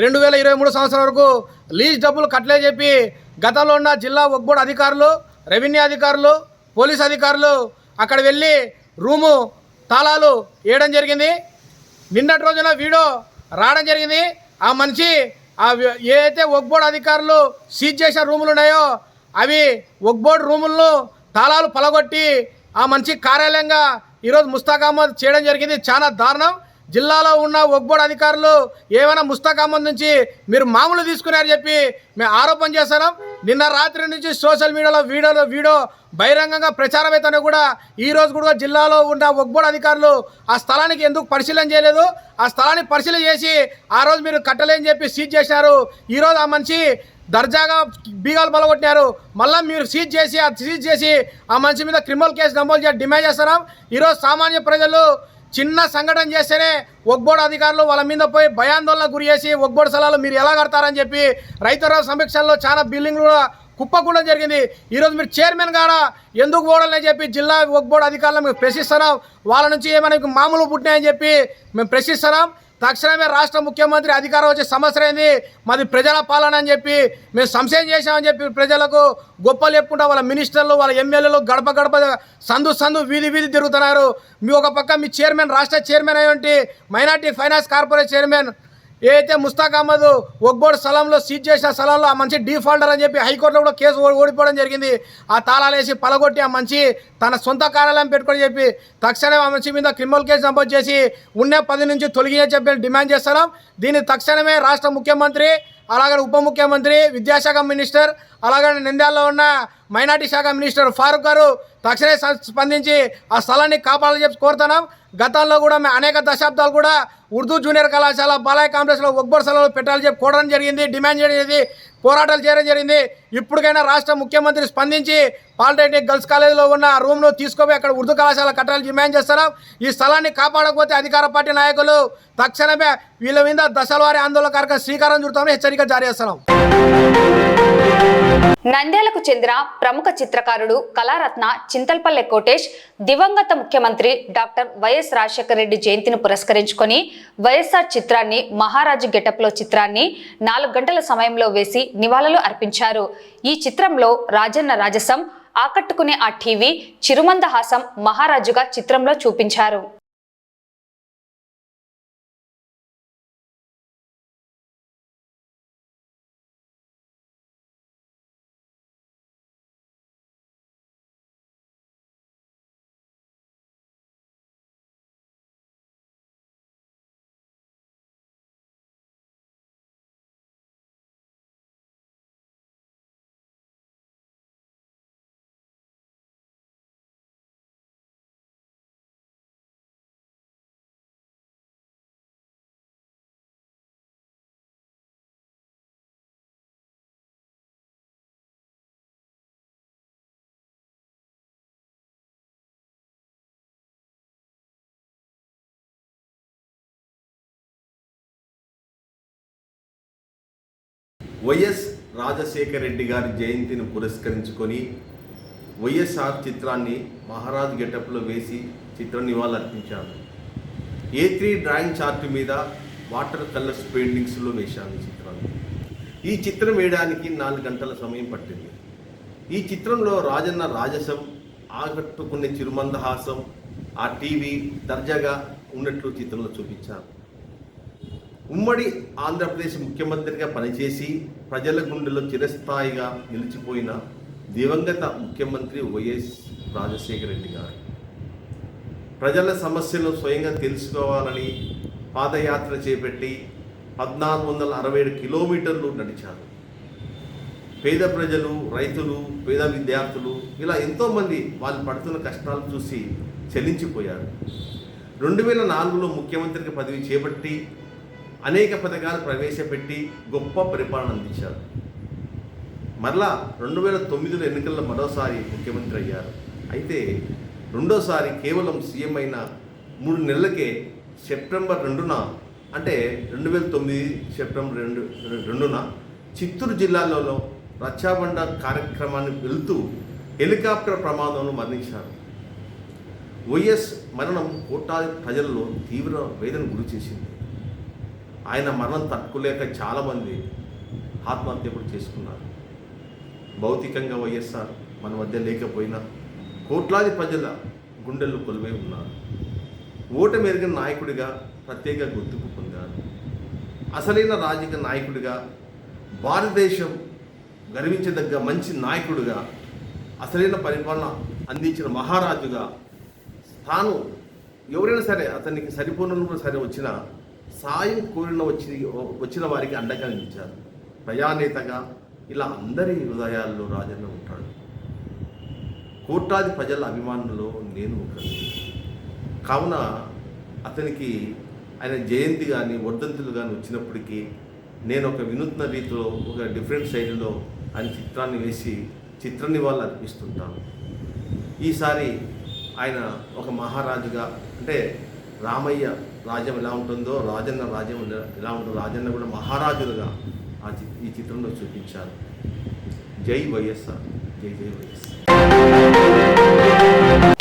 2023 సంవత్సరం వరకు లీజ్ డబ్బులు కట్టలేని చెప్పి గతంలో ఉన్న జిల్లా వక్ఫ్ బోర్డు అధికారులు, రెవెన్యూ అధికారులు, పోలీస్ అధికారులు అక్కడ వెళ్ళి రూము తాళాలు వేయడం జరిగింది. నిన్నటి రోజున వీడియో రావడం జరిగింది. ఆ మనిషి ఏదైతే వక్ఫ్ బోర్డు అధికారులు సీజ్ చేసిన రూములు ఉన్నాయో అవి వక్ఫ్ బోర్డు రూములను తాళాలు పలగొట్టి ఆ మనిషి కార్యాలయంగా ఈరోజు ముస్తాక్ అహ్మద్ చేయడం జరిగింది. చాలా దారుణం. జిల్లాలో ఉన్న వక్ఫ్ బోర్డు అధికారులు ఏమైనా ముస్తాక్ అహ్మద్ నుంచి మీరు మామూలు తీసుకున్నారని చెప్పి మేము ఆరోపణ చేస్తున్నాం. నిన్న రాత్రి నుంచి సోషల్ మీడియాలో వీడియో బహిరంగంగా ప్రచారం అయితేనే కూడా ఈరోజు కూడా జిల్లాలో ఉన్న వక్ఫ్ బోర్డు అధికారులు ఆ స్థలానికి ఎందుకు పరిశీలన చేయలేదు? ఆ స్థలాన్ని పరిశీలన చేసి ఆ రోజు మీరు కట్టలేని చెప్పి సీజ్ చేశారు. ఈరోజు ఆ మనిషి దర్జాగా బీగాలు బలగొట్టినారు. మళ్ళీ మీరు సీజ్ చేసి ఆ మనిషి మీద క్రిమినల్ కేసు నమోదు చేసి డిమాండ్ చేస్తున్నాం. ఈరోజు సామాన్య ప్రజలు చిన్న సంఘటన చేస్తేనే వక్ఫ్ బోర్డు అధికారులు వాళ్ళ మీద పోయి భయాందోళనకు గురి చేసి వక్ఫ్ బోర్డు స్థలాలు మీరు ఎలా కడతారని చెప్పి రైతుల సమీక్షల్లో చాలా బిల్డింగ్లు కూడా కుప్పకూడడం జరిగింది. ఈరోజు మీరు చైర్మన్ గారా ఎందుకు పోవాలని చెప్పి జిల్లా వక్ఫ్ బోర్డు అధికారులు మేము ప్రశ్నిస్తున్నాం. వాళ్ళ నుంచి ఏమైనా మామూలు పుట్టినాయని చెప్పి మేము ప్రశ్నిస్తున్నాం. తక్షణమే రాష్ట్ర ముఖ్యమంత్రి అధికారం వచ్చే సమస్య అయింది, మాది ప్రజల పాలన అని చెప్పి మేము సంశయం చేశామని చెప్పి ప్రజలకు గొప్పలు చెప్పుకుంటా వాళ్ళ మినిస్టర్లు, వాళ్ళ ఎమ్మెల్యేలు గడప సందు వీధి తిరుగుతున్నారు. మీ ఒక పక్క మీ చైర్మన్, రాష్ట్ర చైర్మన్ అయ్యేంటి మైనార్టీ ఫైనాన్స్ కార్పొరేషన్ చైర్మన్ ఏదైతే ముస్తాక్ అహ్మద్ వక్ఫ్ బోర్డు స్థలంలో సీజ్ చేసిన స్థలంలో ఆ మనిషి డిఫాల్టర్ అని చెప్పి హైకోర్టులో కూడా కేసు ఓడిపోవడం జరిగింది. ఆ తాళాలు వేసి పలగొట్టి ఆ మనిషి తన సొంత కార్యాలయం పెట్టుకొని చెప్పి తక్షణమే ఆ మనిషి మీద క్రిమినల్ కేసు నమోదు చేసి ఉన్న 10 నుంచి తొలగించని చెప్పి డిమాండ్ చేస్తున్నాం. దీన్ని తక్షణమే రాష్ట్ర ముఖ్యమంత్రి, అలాగే ఉప ముఖ్యమంత్రి, విద్యాశాఖ మినిస్టర్, అలాగే నంద్యాలలో ఉన్న మైనార్టీ శాఖ మినిస్టర్ ఫారూక్ గారు తక్షణమే స్పందించి ఆ స్థలాన్ని కాపాడాలని చెప్పి కోరుతున్నాం. గతంలో కూడా మేము అనేక దశాబ్దాలు కూడా ఉర్దూ జూనియర్ కళాశాల బాలాజీ కాంప్లెక్స్లో వక్ఫ్ బోర్డు స్థలాలు పెట్టాలని చెప్పి కోరడం జరిగింది, డిమాండ్ చేయడం జరిగింది, పోరాటాలు చేయడం జరిగింది. ఇప్పటికైనా రాష్ట్ర ముఖ్యమంత్రి స్పందించి పాలిటెక్నిక్ గర్ల్స్ కాలేజీలో ఉన్న రూమ్ను తీసుకుపోయి అక్కడ ఉర్దూ కళాశాల కట్టాలని డిమాండ్ చేస్తున్నాం. ఈ స్థలాన్ని కాపాడకపోతే అధికార పార్టీ నాయకులు తక్షణమే వీళ్ళ మీద దశల వారి ఆందోళన కార్యక్రమం శ్రీకారం చుడతామని హెచ్చరిక జారీ చేస్తున్నాం. నంద్యాలకు చెందిన ప్రముఖ చిత్రకారుడు కళారత్న చింతల్పల్లె కోటేష్ దివంగత ముఖ్యమంత్రి డాక్టర్ వైఎస్ రాజశేఖర రెడ్డి జయంతిని పురస్కరించుకొని వైఎస్ఆర్ చిత్రాన్ని మహారాజు గెటప్లో చిత్రాన్ని 4 గంటల సమయంలో వేసి నివాళులు అర్పించారు. ఈ చిత్రంలో రాజన్న రాజసం ఆకట్టుకునే ఆ టీవీ చిరుమందహాసం మహారాజుగా చిత్రంలో చూపించారు. వైఎస్ రాజశేఖర రెడ్డి గారి జయంతిని పురస్కరించుకొని వైఎస్ఆర్ చిత్రాన్ని మహారాజ్ గెటప్లో వేసి చిత్ర నివాళులర్పించాను. A3 డ్రాయింగ్ చార్ట్ మీద వాటర్ కలర్స్ పెయింటింగ్స్లో వేశాను ఈ చిత్రాన్ని. ఈ చిత్రం వేయడానికి 4 గంటల సమయం పట్టింది. ఈ చిత్రంలో రాజన్న రాజసం ఆకట్టుకునే చిరుమందహాసం ఆ టీవీ దర్జాగా ఉన్నట్లు చిత్రంలో చూపించాను. ఉమ్మడి ఆంధ్రప్రదేశ్ ముఖ్యమంత్రిగా పనిచేసి ప్రజల గుండెలో చిరస్థాయిగా నిలిచిపోయిన దివంగత ముఖ్యమంత్రి వైఎస్ రాజశేఖర రెడ్డి గారు ప్రజల సమస్యలు స్వయంగా తెలుసుకోవాలని పాదయాత్ర చేపట్టి 1467 కిలోమీటర్లు నడిచారు. పేద ప్రజలు, రైతులు, పేద విద్యార్థులు ఇలా ఎంతోమంది వాళ్ళు పడుతున్న కష్టాలు చూసి చెల్లించిపోయారు. 2004లో ముఖ్యమంత్రికి పదవి చేపట్టి అనేక పథకాలు ప్రవేశపెట్టి గొప్ప పరిపాలన అందించారు. మరలా 2009లో ఎన్నికల్లో మరోసారి ముఖ్యమంత్రి అయ్యారు. అయితే రెండోసారి కేవలం సీఎం అయిన 3 నెలలకే సెప్టెంబర్ 2న అంటే 2009 సెప్టెంబర్ 2న చిత్తూరు జిల్లాలో రక్షాబండ కార్యక్రమాన్ని వెళుతూ హెలికాప్టర్ ప్రమాదంలో మరణించారు. వైఎస్ మరణం కోట్లాది ప్రజల్లో తీవ్ర వేదన గురి చేసింది. ఆయన మరణం తట్టుకోలేక చాలామంది ఆత్మహత్య కూడా చేసుకున్నారు. భౌతికంగా వైఎస్ఆర్ మన మధ్య లేకపోయినా కోట్లాది ప్రజల గుండెల్లో కొలువై ఉన్నారు. ఓటమి ఎరిగిన నాయకుడిగా ప్రత్యేక గుర్తింపు పొందారు. అసలైన రాజకీయ నాయకుడిగా, భారతదేశం గర్వించదగ్గ మంచి నాయకుడిగా, అసలైన పరిపాలన అందించిన మహారాజుగా తాను ఎవరైనా సరే అతనికి సరిపోను సరే వచ్చిన సాయం కోరిన వచ్చిన వారికి అండగా నిలిచారు. ప్రజానేతగా ఇలా అందరి హృదయాల్లో రాజన్న ఉంటాడు. కోట్లాది ప్రజల అభిమానుల్లో నేను ఒకరు. కావున అతనికి ఆయన జయంతి కానీ వర్ధంతులు కానీ వచ్చినప్పటికీ నేను ఒక వినూత్న రీతిలో ఒక డిఫరెంట్ శైలిలో ఆయన చిత్రాన్ని వేసి చిత్ర నివాళులు అర్పిస్తుంటాను. ఈసారి ఆయన ఒక మహారాజుగా అంటే రామయ్య రాజ్యం ఎలా ఉంటుందో రాజన్న రాజ్యం ఎలా ఉంటుందో రాజన్న కూడా మహారాజులుగా ఈ చిత్రంలో చూపించారు. జై వైఎస్ఆర్, జై జై YSR.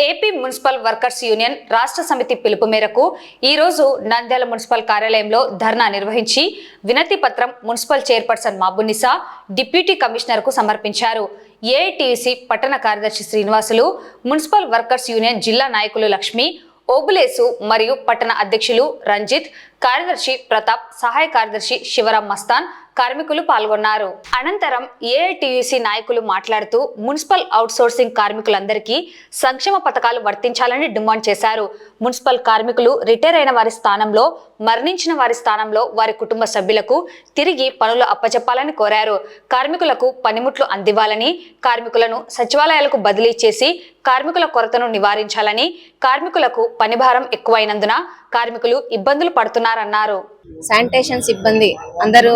AP municipal workers union రాష్ట్ర సమితి పిలుపు మేరకు ఈ రోజు నంద్యాల మున్సిపల్ కార్యాలయంలో ధర్నా నిర్వహించి వినతి పత్రం మున్సిపల్ చైర్పర్సన్ మహబూనిసా, డిప్యూటీ కమిషనర్ కు సమర్పించారు. ఏఐటీయూసీ పట్టణ కార్యదర్శి శ్రీనివాసులు, మున్సిపల్ వర్కర్స్ యూనియన్ జిల్లా నాయకులు లక్ష్మి, ఓబులేసు మరియు పట్టణ అధ్యక్షులు రంజిత్, కార్యదర్శి ప్రతాప్, సహాయ కార్యదర్శి శివరాం మస్తాన్, కార్మికులు పాల్గొన్నారు. అనంతరం ఏఐటీయూసీ నాయకులు మాట్లాడుతూ మున్సిపల్ అవుట్సోర్సింగ్ కార్మికులందరికీ సంక్షేమ పథకాలు వర్తించాలని డిమాండ్ చేశారు. మున్సిపల్ కార్మికులు రిటైర్ అయిన వారి స్థానంలో, మరణించిన వారి స్థానంలో వారి కుటుంబ సభ్యులకు తిరిగి పనులు అప్పచెప్పాలని కోరారు. కార్మికులకు పనిముట్లు అందివ్వాలని, కార్మికులను సచివాలయాలకు బదిలీ చేసి కార్మికుల కొరతను నివారించాలని, కార్మికులకు పనిభారం ఎక్కువైనందున కార్మికులు ఇబ్బందులు పడుతున్నారన్నారు. శానిటేషన్ సిబ్బంది అందరూ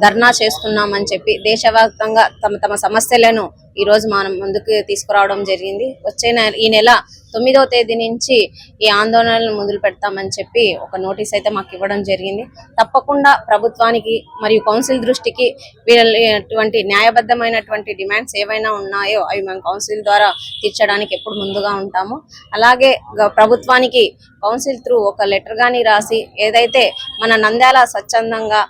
ధర్నా చేస్తున్నామని చెప్పి దేశవ్యాప్తంగా తమ సమస్యలను ఈ రోజు మనం ముందుకు తీసుకురావడం జరిగింది. ఈ నెల 9వ తేదీ నుంచి ఈ ఆందోళనలు మొదలు పెడతామని చెప్పి ఒక నోటీస్ అయితే మాకు ఇవ్వడం జరిగింది. తప్పకుండా ప్రభుత్వానికి మరియు కౌన్సిల్ దృష్టికి వీళ్ళటువంటి న్యాయబద్ధమైనటువంటి డిమాండ్స్ ఏవైనా ఉన్నాయో అవి మేము కౌన్సిల్ ద్వారా తీర్చడానికి ఎప్పుడు ముందుగా ఉంటాము. అలాగే ప్రభుత్వానికి కౌన్సిల్ త్రూ ఒక లెటర్ గాని రాసి ఏదైతే మన నంద్యాల స్వచ్ఛందంగా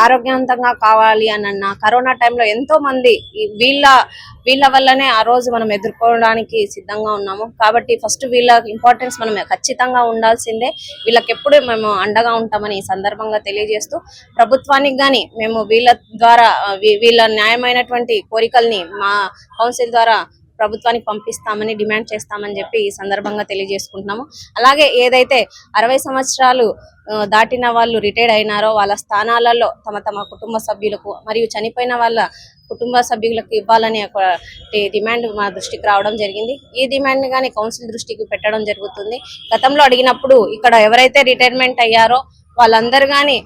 ఆరోగ్యవంతంగా కావాలి అన్న కరోనా టైంలో ఎంతో మంది వీళ్ళ వల్లనే ఆ రోజు మనం ఎదుర్కోవడానికి సిద్ధంగా ఉన్నాము. కాబట్టి ఫస్ట్ వీళ్ళ ఇంపార్టెన్స్ మనం ఖచ్చితంగా ఉండాల్సిందే. వీళ్ళకి ఎప్పుడు మేము అండగా ఉంటామని ఈ సందర్భంగా తెలియజేస్తూ ప్రభుత్వానికి కానీ మేము వీళ్ళ ద్వారా వీళ్ళ న్యాయమైనటువంటి కోరికల్ని మా కౌన్సిల్ ద్వారా ప్రభుత్వానికి పంపిస్తామని డిమాండ్ చేస్తామని చెప్పి ఈ సందర్భంగా తెలియజేసుకుంటున్నాము. అలాగే ఏదైతే 60 సంవత్సరాలు దాటిన వాళ్ళు రిటైర్డ్ అయినారో వాళ్ళ స్థానాలలో తమ కుటుంబ సభ్యులకు మరియు చనిపోయిన వాళ్ళ కుటుంబ సభ్యులకు ఇవ్వాలని ఒక డిమాండ్ మా దృష్టికి రావడం జరిగింది. ఈ డిమాండ్ గానీ కౌన్సిల్ దృష్టికి పెట్టడం జరుగుతుంది. గతంలో అడిగినప్పుడు ఇక్కడ ఎవరైతే రిటైర్మెంట్ అయ్యారో వాళ్ళందరూ కానీ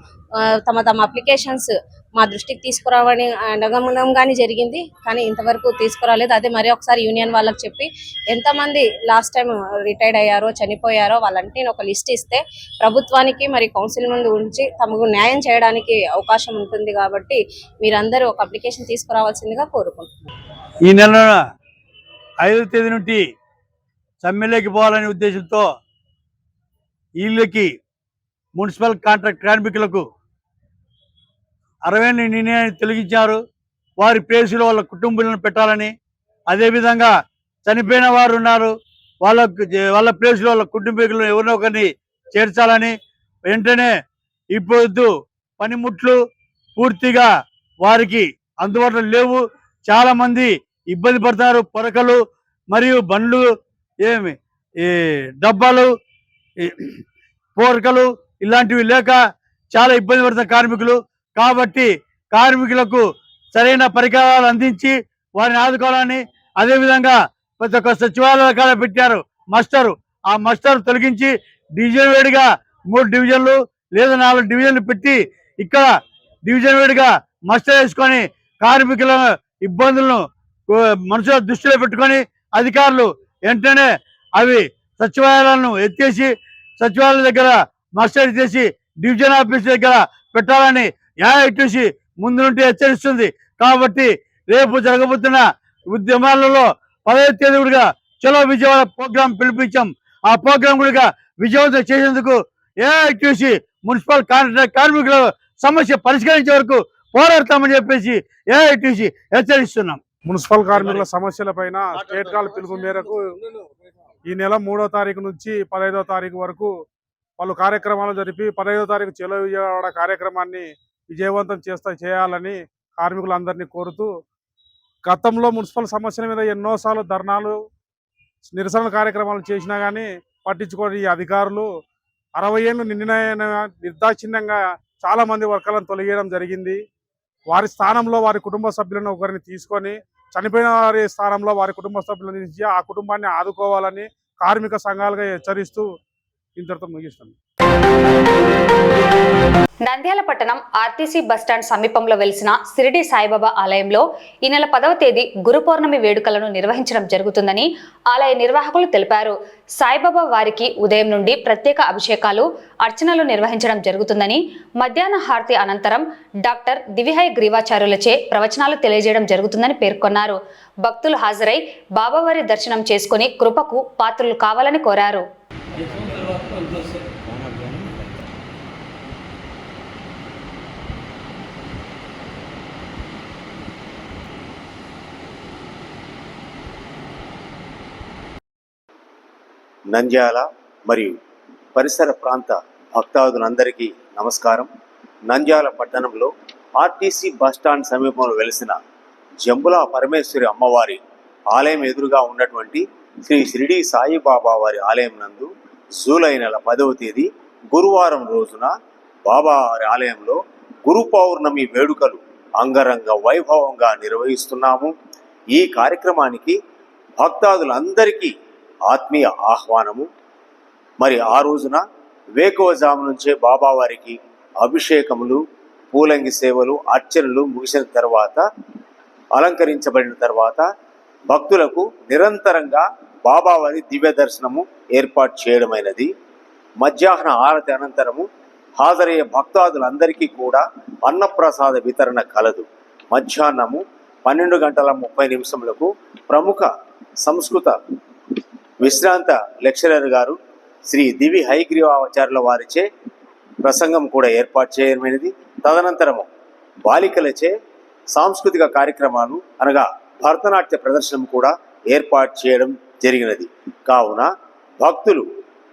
తమ అప్లికేషన్స్ మా దృష్టికి తీసుకురావని అడగడం కానీ జరిగింది. కానీ ఇంతవరకు తీసుకురాలేదు. అదే మరి ఒకసారి యూనియన్ వాళ్ళకి చెప్పి ఎంతమంది లాస్ట్ టైం రిటైర్డ్ అయ్యారో చనిపోయారో వాళ్ళంటే ఒక లిస్ట్ ఇస్తే ప్రభుత్వానికి మరి కౌన్సిల్ ముందు ఉంచి తమకు న్యాయం చేయడానికి అవకాశం ఉంటుంది. కాబట్టి మీరందరూ ఒక అప్లికేషన్ తీసుకురావాల్సిందిగా కోరుకుంటున్నాం. ఈ నెల 5వ తేదీ నుండి సమ్మెలోకి పోవాలనే ఉద్దేశంతో వీళ్ళకి మున్సిపల్ కాంట్రాక్ట్ కార్మికులకు 60 నిర్ణయాన్ని తొలగించారు. వారి ప్లేసులో వాళ్ళ కుటుంబాలను పెట్టాలని, అదేవిధంగా చనిపోయిన వారు ఉన్నారు వాళ్ళ ప్లేసులో వాళ్ళ కుటుంబీకులను ఎవరినో ఒకరిని చేర్చాలని, వెంటనే ఇప్పుడు పనిముట్లు పూర్తిగా వారికి అందుబాటులో లేవు. చాలా మంది ఇబ్బంది పడతారు. పొరకలు మరియు బండ్లు, ఈ డబ్బాలు, ఈ పోరకలు ఇలాంటివి లేక చాలా ఇబ్బంది పడుతున్న కార్మికులు. కాబట్టి కార్మికులకు సరైన పరికరాలు అందించి వారిని ఆదుకోవాలని, అదేవిధంగా ప్రతి ఒక్క సచివాలయాల కాడ పెట్టారు మస్టరు. ఆ మస్టర్ తొలగించి డివిజన్ వేడిగా 3 డివిజన్లు లేదా 4 డివిజన్లు పెట్టి ఇక్కడ డివిజన్ వేడిగా మస్టర్ వేసుకొని కార్మికుల ఇబ్బందులను మనసులో దృష్టిలో పెట్టుకొని అధికారులు వెంటనే అవి సచివాలయాలను ఎత్తేసి సచివాలయం దగ్గర మస్టర్ ఎత్తేసి డివిజన్ ఆఫీస్ దగ్గర పెట్టాలని ఏఐటీసీ ముందు నుండి హెచ్చరిస్తుంది. కాబట్టి రేపు జరగబోతున్న ఉద్యమాలలో 10వ తేదీగా చలో విజయవాడ ప్రోగ్రాం పిలిపించాం. ఆ ప్రోగ్రాం కూడా విజయవంతం చేసేందుకు ఏఐటీసీ మున్సిపల్ కాంట్రాక్ట్ కార్మికుల సమస్య పరిష్కరించే వరకు పోరాడతామని చెప్పేసి ఏఐటీసీ హెచ్చరిస్తున్నాం. మున్సిపల్ కార్మికుల సమస్యల పైన స్టేట్ కాల్ పిలుపు మేరకు ఈ నెల 3వ తారీఖు నుంచి 15వ తారీఖు వరకు పలు కార్యక్రమాలు జరిపి 15వ తారీఖు చలో విజయవాడ కార్యక్రమాన్ని విజయవంతం చేయాలని కార్మికులందరినీ కోరుతూ, గతంలో మున్సిపల్ సమస్యల మీద ఎన్నోసార్లు ధర్నాలు, నిరసన కార్యక్రమాలు చేసినా కానీ పట్టించుకోని ఈ అధికారులు 60 ఏళ్ళు నిండిన నిర్దాక్షిణ్యంగా చాలా మంది వర్కర్లను తొలగేయడం జరిగింది. వారి స్థానంలో వారి కుటుంబ సభ్యులను ఒకరిని తీసుకొని, చనిపోయిన వారి స్థానంలో వారి కుటుంబ సభ్యులను తీసి ఆ కుటుంబాన్ని ఆదుకోవాలని కార్మిక సంఘాలుగా హెచ్చరిస్తూ ఇంతటితో ముగిస్తుంది. నంద్యాల పట్టణం ఆర్టీసీ బస్టాండ్ సమీపంలో వెలిసిన షిరిడి సాయిబాబా ఆలయంలో ఈ నెల 10వ తేదీ గురు పౌర్ణమి వేడుకలను నిర్వహించడం జరుగుతుందని ఆలయ నిర్వాహకులు తెలిపారు. సాయిబాబా వారికి ఉదయం నుండి ప్రత్యేక అభిషేకాలు, అర్చనలు నిర్వహించడం జరుగుతుందని, మధ్యాహ్న హారతి అనంతరం డాక్టర్ దివిహై గ్రీవాచార్యులచే ప్రవచనాలు తెలియజేయడం జరుగుతుందని పేర్కొన్నారు. భక్తులు హాజరై బాబావారి దర్శనం చేసుకుని కృపకు పాత్రులు కావాలని కోరారు. నంద్యాల మరియు పరిసర ప్రాంత భక్తాదులందరికీ నమస్కారం. నంద్యాల పట్టణంలో ఆర్టీసీ బస్టాండ్ సమీపంలో వెలిసిన జంబులా పరమేశ్వరి అమ్మవారి ఆలయం ఎదురుగా ఉన్నటువంటి శ్రీ షిరిడి సాయిబాబా వారి ఆలయం నందు జూలై నెల 10వ తేదీ గురువారం రోజున బాబావారి ఆలయంలో గురు పౌర్ణమి వేడుకలు అంగరంగ వైభవంగా నిర్వహిస్తున్నాము. ఈ కార్యక్రమానికి భక్తాదులందరికీ ఆత్మీయ ఆహ్వానము. మరి ఆ రోజున వేకువజాము నుంచే బాబావారికి అభిషేకములు, పూలంగి సేవలు, అర్చనలు ముగిసిన తర్వాత, అలంకరించబడిన తర్వాత భక్తులకు నిరంతరంగా బాబావారి దివ్య దర్శనము ఏర్పాటు చేయడమైనది. మధ్యాహ్న ఆరతి అనంతరము హాజరయ్యే భక్తాదులందరికీ కూడా అన్నప్రసాద వితరణ కలదు. మధ్యాహ్నము 12:30 ప్రముఖ సంస్కృత విశ్రాంత లెక్చరర్ గారు శ్రీ దివి హైగ్రీవాచార్యుల వారిచే ప్రసంగం కూడా ఏర్పాటు చేయడమైనది. తదనంతరము బాలికలచే సాంస్కృతిక కార్యక్రమాలు అనగా భరతనాట్య ప్రదర్శన కూడా ఏర్పాటు చేయడం జరిగినది. కావున భక్తులు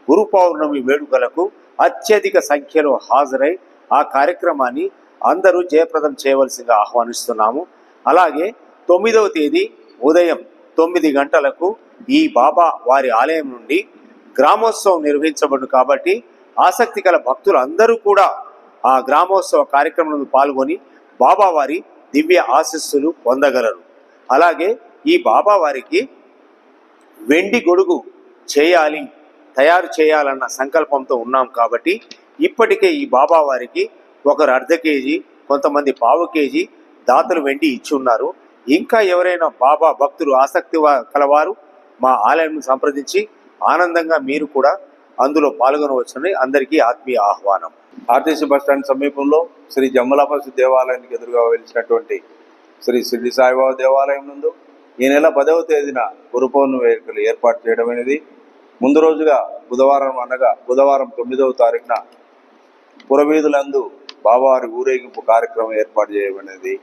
గురు పౌర్ణమి వేడుకలకు అత్యధిక సంఖ్యలో హాజరై ఆ కార్యక్రమాన్ని అందరూ జయప్రదం చేయవలసిందిగా ఆహ్వానిస్తున్నాము. అలాగే 9వ తేదీ ఉదయం 9 గంటలకు ఈ బాబా వారి ఆలయం నుండి గ్రామోత్సవం నిర్వహించబడు కాబట్టి ఆసక్తి గల భక్తులు అందరూ కూడా ఆ గ్రామోత్సవ కార్యక్రమంలో పాల్గొని బాబావారి దివ్య ఆశీస్సులు పొందగలరు. అలాగే ఈ బాబావారికి వెండి గొడుగు తయారు చేయాలన్న సంకల్పంతో ఉన్నాం కాబట్టి ఇప్పటికే ఈ బాబావారికి ఒకరు 1/2 కేజీ, కొంతమంది 1/4 కేజీ దాతలు వెండి ఇచ్చి ఉన్నారు. ఇంకా ఎవరైనా బాబా భక్తులు ఆసక్తి కలవారు మా ఆలయాన్ని సంప్రదించి ఆనందంగా మీరు కూడా అందులో పాల్గొనవచ్చని అందరికీ ఆత్మీయ ఆహ్వానం. ఆర్టీసీ బస్టాండ్ సమీపంలో శ్రీ జమ్మలాపల్లి దేవాలయానికి ఎదురుగా వెలిసినటువంటి శ్రీ షిరిడి సాయిబాబా దేవాలయం నందు ఈ నెల 10వ తేదీన గురు పౌర్ణమి వేడుకలు ఏర్పాటు చేయడం అనేది. ముందు రోజుగా బుధవారం 9వ తారీఖున పురవీధులందు బాబావారి ఊరేగింపు కార్యక్రమం ఏర్పాటు చేయబడినది.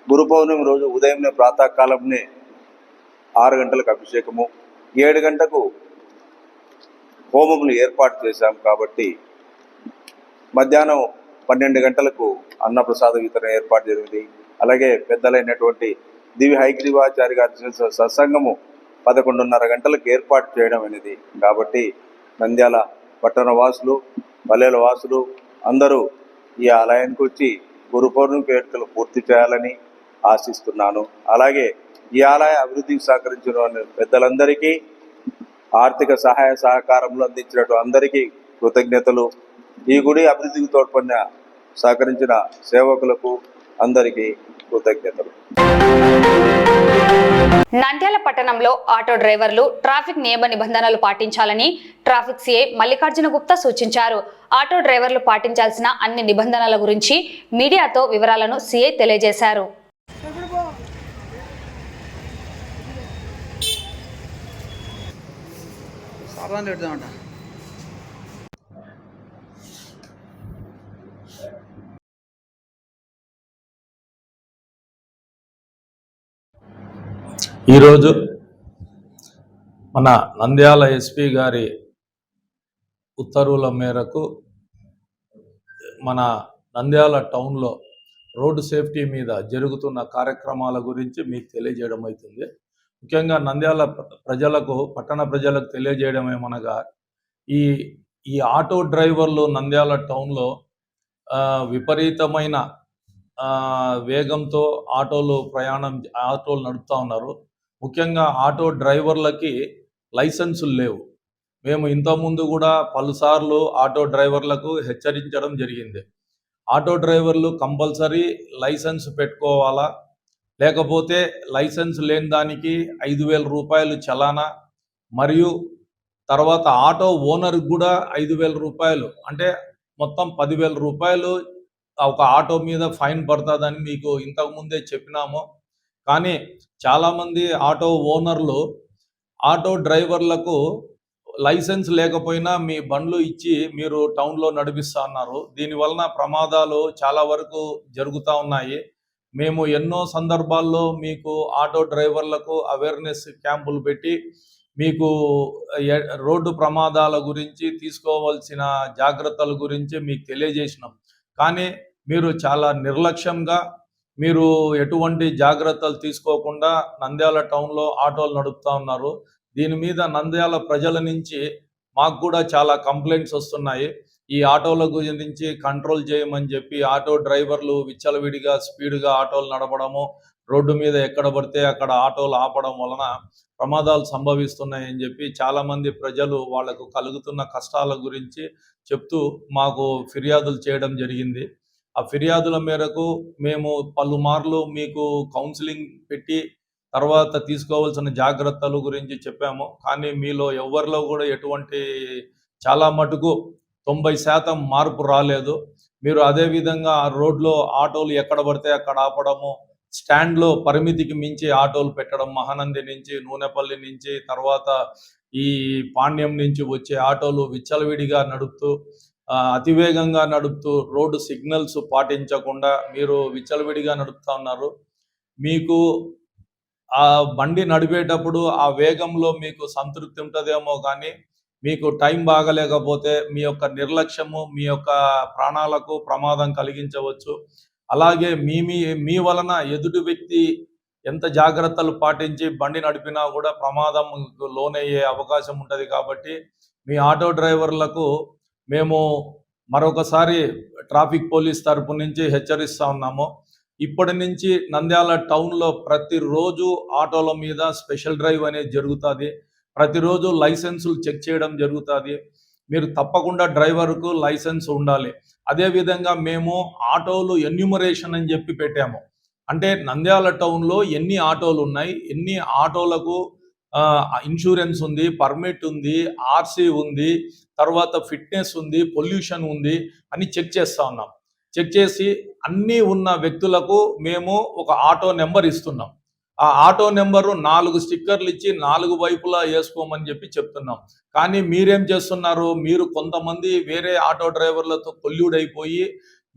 గురు పౌర్ణమి రోజు ఉదయంనే ప్రాతకాలంనే 6 గంటలకు అభిషేకము, 7 గంటకు హోమములు ఏర్పాటు చేశాం. కాబట్టి మధ్యాహ్నం 12 గంటలకు అన్నప్రసాద వితరణ ఏర్పాటు జరిగింది. అలాగే పెద్దలైనటువంటి దివి హైగ్రీవాచారి గారి సత్సంగము 11:30 గంటలకు ఏర్పాటు చేయడం అనేది. కాబట్టి నంద్యాల పట్టణ వాసులు, పల్లెల వాసులు అందరూ ఈ ఆలయానికి వచ్చి గురు పౌర్ణమి వేడుకలు పూర్తి చేయాలని ఆశిస్తున్నాను. అలాగే ఈ ఆలయ అభివృద్ధికి సహకరించిన పెద్దలందరికీ, ఆర్థిక సహాయ సహకారంలో అందించినట్టు అందరికీ కృతజ్ఞతలు. ఈ గుడి అభివృద్ధికి తోడ్పడిన సహకరించిన సేవకులకు అందరికీ కృతజ్ఞతలు. నంద్యాల పట్టణంలో ఆటో డ్రైవర్లు ట్రాఫిక్ నియమ నిబంధనలు పాటించాలని ట్రాఫిక్ సిఐ మల్లికార్జున గుప్తా సూచించారు. ఆటో డ్రైవర్లు పాటించాల్సిన అన్ని నిబంధనల గురించి మీడియాతో వివరాలను సిఐ తెలియజేశారు. ఈరోజు మన నంద్యాల ఎస్పీ గారి ఉత్తర్వుల మేరకు మన నంద్యాల టౌన్లో రోడ్డు సేఫ్టీ మీద జరుగుతున్న కార్యక్రమాల గురించి మీకు తెలియజేయడం అవుతుంది. ముఖ్యంగా నంద్యాల ప్రజలకు, పట్టణ ప్రజలకు తెలియజేయడం ఏమనగా, ఈ ఆటో డ్రైవర్లు నంద్యాల టౌన్లో విపరీతమైన వేగంతో ఆటోలు నడుపుతూ ఉన్నారు. ముఖ్యంగా ఆటో డ్రైవర్లకి లైసెన్సులు లేవు. మేము ఇంతకుముందు కూడా పలుసార్లు ఆటో డ్రైవర్లకు హెచ్చరించడం జరిగింది. ఆటో డ్రైవర్లు కంపల్సరీ లైసెన్స్ పెట్టుకోవాలా, లేకపోతే లైసెన్స్ లేని దానికి 5,000 రూపాయలు చలానా, మరియు తర్వాత ఆటో ఓనర్కి కూడా 5,000 రూపాయలు, అంటే మొత్తం 10,000 రూపాయలు ఒక ఆటో మీద ఫైన్ పడుతుందని మీకు ఇంతకుముందే చెప్పినాము. కానీ చాలామంది ఆటో ఓనర్లు ఆటో డ్రైవర్లకు లైసెన్స్ లేకపోయినా మీ బండ్లు ఇచ్చి మీరు టౌన్లో నడిపిస్తూ ఉన్నారు. దీనివలన ప్రమాదాలు చాలా వరకు జరుగుతూ ఉన్నాయి. మేము ఎన్నో సందర్భాల్లో మీకు ఆటో డ్రైవర్లకు అవేర్నెస్ క్యాంపులు పెట్టి మీకు రోడ్డు ప్రమాదాల గురించి తీసుకోవాల్సిన జాగ్రత్తల గురించి మీకు తెలియజేసినాం. కానీ మీరు చాలా నిర్లక్ష్యంగా, మీరు ఎటువంటి జాగ్రత్తలు తీసుకోకుండా నంద్యాల టౌన్లో ఆటోలు నడుపుతూ ఉన్నారు. దీని మీద నంద్యాల ప్రజల నుంచి మాకు కూడా చాలా కంప్లైంట్స్ వస్తున్నాయి. ఈ ఆటోల గురించి కంట్రోల్ చేయమని చెప్పి ఆటో డ్రైవర్లు విచ్చలవిడిగా స్పీడ్గా ఆటోలు నడపడము, రోడ్డు మీద ఎక్కడ పడితే అక్కడ ఆటోలు ఆపడం వలన ప్రమాదాలు సంభవిస్తున్నాయని చెప్పి చాలామంది ప్రజలు వాళ్లకు కలుగుతున్న కష్టాల గురించి చెప్తూ మాకు ఫిర్యాదులు చేయడం జరిగింది. ఆ ఫిర్యాదుల మేరకు మేము పలుమార్లు మీకు కౌన్సిలింగ్ పెట్టి తర్వాత తీసుకోవాల్సిన జాగ్రత్తల గురించి చెప్పాము. కానీ మీలో ఎవరిలో కూడా ఎటువంటి, చాలా మటుకు 90% మార్పు రాలేదు. మీరు అదేవిధంగా ఆ రోడ్లో ఆటోలు ఎక్కడ పడితే అక్కడ ఆపడము, స్టాండ్లో పరిమితికి మించి ఆటోలు పెట్టడం, మహానంది నుంచి, నూనెపల్లి నుంచి, తర్వాత ఈ పాణ్యం నుంచి వచ్చే ఆటోలు విచ్చలవిడిగా నడుపుతూ, అతివేగంగా నడుపుతూ, రోడ్డు సిగ్నల్స్ పాటించకుండా మీరు విచ్చలవిడిగా నడుపుతూ ఉన్నారు. మీకు ఆ బండి నడిపేటప్పుడు ఆ వేగంలో మీకు సంతృప్తి ఉంటుందేమో, కానీ మీకు టైం బాగలేకపోతే మీ యొక్క నిర్లక్ష్యము మీ యొక్క ప్రాణాలకు ప్రమాదం కలిగించవచ్చు. అలాగే మీ వలన ఎదుటి వ్యక్తి ఎంత జాగ్రత్తలు పాటించి బండి నడిపినా కూడా ప్రమాదం లోనయ్యే అవకాశం ఉంటుంది. కాబట్టి మీ ఆటో డ్రైవర్లకు మేము మరొకసారి ట్రాఫిక్ పోలీస్ తరపు నుంచి హెచ్చరిస్తూ ఉన్నాము. ఇప్పటి నుంచి నంద్యాల టౌన్లో ప్రతిరోజు ఆటోల మీద స్పెషల్ డ్రైవ్ అనేది జరుగుతుంది. ప్రతిరోజు లైసెన్సులు చెక్ చేయడం జరుగుతుంది. మీరు తప్పకుండా డ్రైవర్కు లైసెన్స్ ఉండాలి. అదేవిధంగా మేము ఆటోలు ఎన్యూమరేషన్ అని చెప్పి పెట్టాము. అంటే నంద్యాల టౌన్లో ఎన్ని ఆటోలు ఉన్నాయి, ఎన్ని ఆటోలకు ఇన్సూరెన్స్ ఉంది, పర్మిట్ ఉంది, ఆర్సీ ఉంది, తర్వాత ఫిట్నెస్ ఉంది, పొల్యూషన్ ఉంది అని చెక్ చేస్తూ ఉన్నాం. చెక్ చేసి అన్నీ ఉన్న వ్యక్తులకు మేము ఒక ఆటో నెంబర్ ఇస్తున్నాం. ఆ ఆటో నెంబరు 4 స్టిక్కర్లు ఇచ్చి 4 వైపులా వేసుకోమని చెప్పి చెప్తున్నాం. కానీ మీరేం చేస్తున్నారు, మీరు కొంతమంది వేరే ఆటో డ్రైవర్లతో కొల్యూడ్ అయిపోయి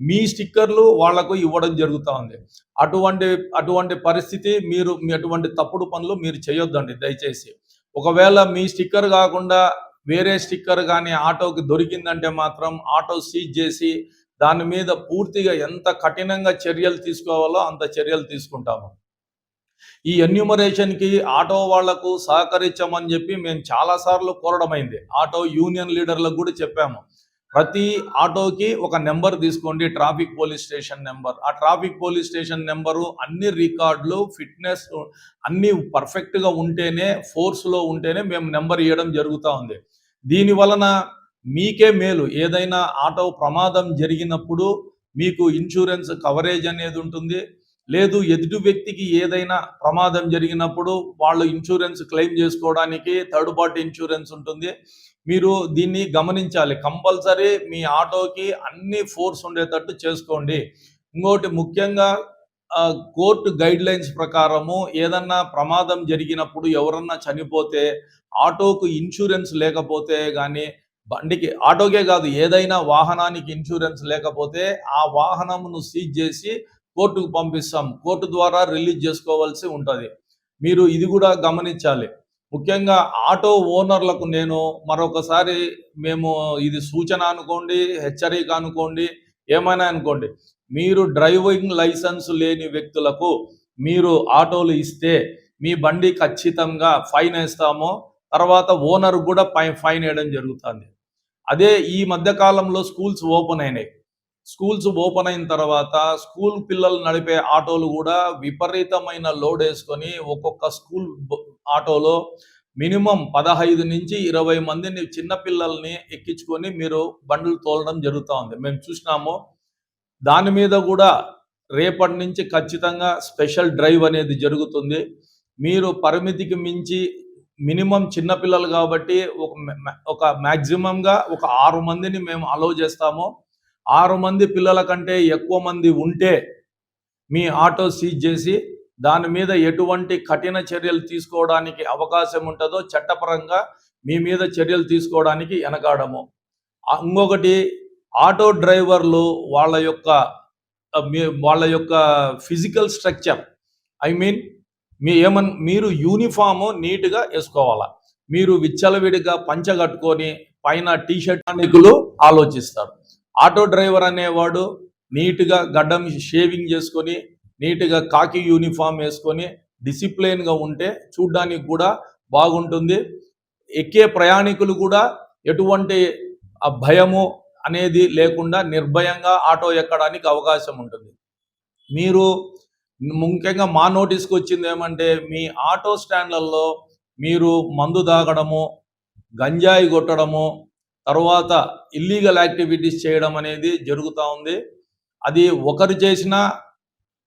మీ స్టిక్కర్లు వాళ్లకు ఇవ్వడం జరుగుతూ ఉంది. అటువంటి పరిస్థితి అటువంటి తప్పుడు పనులు మీరు చేయొద్దండి దయచేసి. ఒకవేళ మీ స్టిక్కర్ కాకుండా వేరే స్టిక్కర్ కానీ ఆటోకి దొరికిందంటే మాత్రం ఆటో సీజ్ చేసి దాని మీద పూర్తిగా ఎంత కఠినంగా చర్యలు తీసుకోవాలో అంత చర్యలు తీసుకుంటాము. ఈ ఎన్యూమరేషన్కి ఆటో వాళ్లకు సహకరించమని చెప్పి మేము చాలాసార్లు కోరడమైంది. ఆటో యూనియన్ లీడర్లకు కూడా చెప్పాము, ప్రతి ఆటోకి ఒక నెంబర్ తీసుకోండి, ట్రాఫిక్ పోలీస్ స్టేషన్ నెంబర్. ఆ ట్రాఫిక్ పోలీస్ స్టేషన్ నెంబరు అన్ని రికార్డులు ఫిట్నెస్ అన్నీ పర్ఫెక్ట్గా ఉంటేనే, ఫోర్స్లో ఉంటేనే మేము నెంబర్ ఇవ్వడం జరుగుతూ ఉంది. దీని వలన మీకే మేలు. ఏదైనా ఆటో ప్రమాదం జరిగినప్పుడు మీకు ఇన్సూరెన్స్ కవరేజ్ అనేది ఉంటుంది. లేదు ఎదుటి వ్యక్తికి ఏదైనా ప్రమాదం జరిగినప్పుడు వాళ్ళు ఇన్సూరెన్స్ క్లెయిమ్ చేసుకోవడానికి థర్డ్ పార్టీ ఇన్సూరెన్స్ ఉంటుంది. మీరు దీన్ని గమనించాలి. కంపల్సరీ మీ ఆటోకి అన్ని ఫోర్స్ ఉండేటట్టు చేసుకోండి. ఇంకోటి ముఖ్యంగా కోర్టు గైడ్ లైన్స్ ప్రకారము ఏదన్నా ప్రమాదం జరిగినప్పుడు ఎవరన్నా చనిపోతే ఆటోకు ఇన్సూరెన్స్ లేకపోతే కానీ, బండికి ఆటోకే కాదు ఏదైనా వాహనానికి ఇన్సూరెన్స్ లేకపోతే ఆ వాహనమును సీజ్ చేసి కోర్టుకు పంపిస్తాం. కోర్టు ద్వారా రిలీజ్ చేసుకోవాల్సి ఉంటుంది. మీరు ఇది కూడా గమనించాలి. ముఖ్యంగా ఆటో ఓనర్లకు నేను మరొకసారి, మేము ఇది సూచన అనుకోండి, హెచ్చరిక అనుకోండి, ఏమైనా అనుకోండి, మీరు డ్రైవింగ్ లైసెన్స్ లేని వ్యక్తులకు మీరు ఆటోలు ఇస్తే మీ బండి ఖచ్చితంగా ఫైన్ వేస్తాము. తర్వాత ఓనర్ కూడా ఫైన్ వేయడం జరుగుతుంది. అదే ఈ మధ్యకాలంలో స్కూల్స్ ఓపెన్ అయినాయి. స్కూల్స్ ఓపెన్ అయిన తర్వాత స్కూల్ పిల్లలు నడిపే ఆటోలు కూడా విపరీతమైన లోడ్ వేసుకొని ఒక్కొక్క స్కూల్ ఆటోలో మినిమం 15 నుంచి 20 మందిని చిన్నపిల్లల్ని ఎక్కించుకొని మీరు బండ్లు తోలడం జరుగుతూ ఉంది. మేము చూసినాము. దాని మీద కూడా రేపటి నుంచి ఖచ్చితంగా స్పెషల్ డ్రైవ్ అనేది జరుగుతుంది. మీరు పరిమితికి మించి మినిమం చిన్నపిల్లలు కాబట్టి ఒక మ్యాక్సిమంగా ఒక 6 మందిని మేము అలౌ చేస్తాము. 6 మంది పిల్లల కంటే ఎక్కువ మంది ఉంటే మీ ఆటో సీజ్ చేసి దాని మీద ఎటువంటి కఠిన చర్యలు తీసుకోవడానికి అవకాశం ఉంటుందో చట్టపరంగా మీ మీద చర్యలు తీసుకోవడానికి వెనకాడము. ఇంకొకటి, ఆటో డ్రైవర్లు వాళ్ళ యొక్క ఫిజికల్ స్ట్రక్చర్, ఐ మీన్ మీరు యూనిఫామ్ నీట్గా వేసుకోవాలా. మీరు విచ్చలవిడిగా పంచ కట్టుకొని పైన టీషర్ట్ అనేకులు ఆలోచిస్తారు. ఆటో డ్రైవర్ అనేవాడు నీట్గా గడ్డం షేవింగ్ చేసుకొని నీట్గా కాకి యూనిఫామ్ వేసుకొని డిసిప్లైన్గా ఉంటే చూడ్డానికి కూడా బాగుంటుంది. ఎక్కే ప్రయాణికులు కూడా ఎటువంటి భయము అనేది లేకుండా నిర్భయంగా ఆటో ఎక్కడానికి అవకాశం ఉంటుంది. మీరు ముఖ్యంగా మా నోటీస్కి వచ్చింది ఏమంటే, మీ ఆటో స్టాండ్లలో మీరు మందు తాగడము, గంజాయి కొట్టడము, తర్వాత ఇల్లీగల్ యాక్టివిటీస్ చేయడం అనేది జరుగుతూ ఉంది. అది ఒకరు చేసినా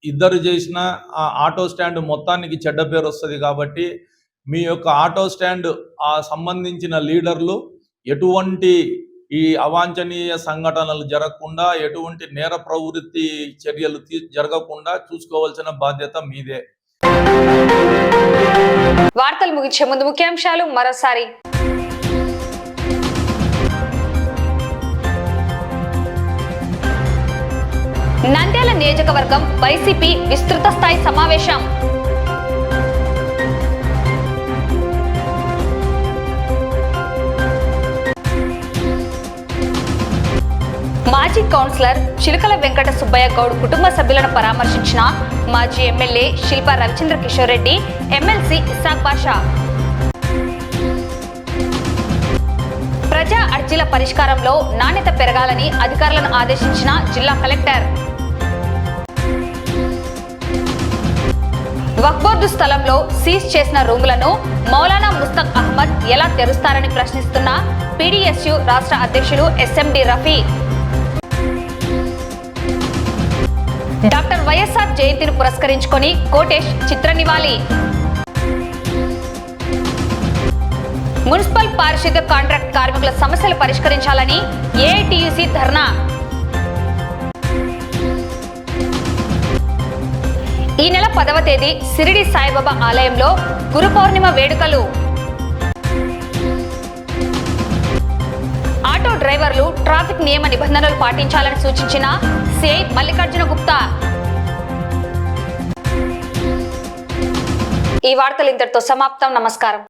ఇద్దరు చేసినా ఆ ఆటో స్టాండ్ మొత్తానికి చెడ్డ పేరు వస్తుంది. కాబట్టి మీ యొక్క ఆటో స్టాండ్ సంబంధించిన లీడర్లు ఎటువంటి ఈ అవాంఛనీయ సంఘటనలు జరగకుండా, ఎటువంటి నేర ప్రవృత్తి చర్యలు జరగకుండా చూసుకోవాల్సిన బాధ్యత మీదే. వార్తలు ముగించే ముందు ముఖ్యాంశాలు మరోసారి. నంద్యాల నియోజకవర్గం వైసీపీ విస్తృత స్థాయి సమావేశం. మాజీ కౌన్సిలర్ చిలుకల వెంకట సుబ్బయ్య గౌడ్ కుటుంబ సభ్యులను పరామర్శించిన మాజీ ఎమ్మెల్యే శిల్పా రవిచంద్ర కిషోర్ రెడ్డి, ఎమ్మెల్సీ ఇస్సాక్ బాషా. ప్రజా అర్జీల పరిష్కారంలో నాణ్యత పెరగాలని అధికారులను ఆదేశించిన జిల్లా కలెక్టర్. వక్ఫ్ బోర్డు స్థలంలో సీజ్ చేసిన రూములను మౌలానా ముస్తక్ అహ్మద్ ఎలా తెరుస్తారని ప్రశ్నిస్తున్న పీడీఎస్యు రాష్ట్ర అధ్యక్షుడు ఎస్ఎండి రఫీ. డాక్టర్ వైఎస్ఆర్ జయంతిని పురస్కరించుకొని కోటేష్ చిత్ర నివాళి. మున్సిపల్ పారిశుద్ధ్య కాంట్రాక్ట్ కార్మికుల సమస్యలు పరిష్కరించాలని ఏఐటీయూసీ ధర్నా. ఈ నెల 10వ తేదీ షిరిడి సాయిబాబా ఆలయంలో గురు పౌర్ణిమ వేడుకలు. ఆటో డ్రైవర్లు ట్రాఫిక్ నియమ నిబంధనలు పాటించాలని సూచించిన సిఐ మల్లికార్జున గుప్తా. ఈ వార్తలు ఇంతటితో సమాప్తం. నమస్కారం.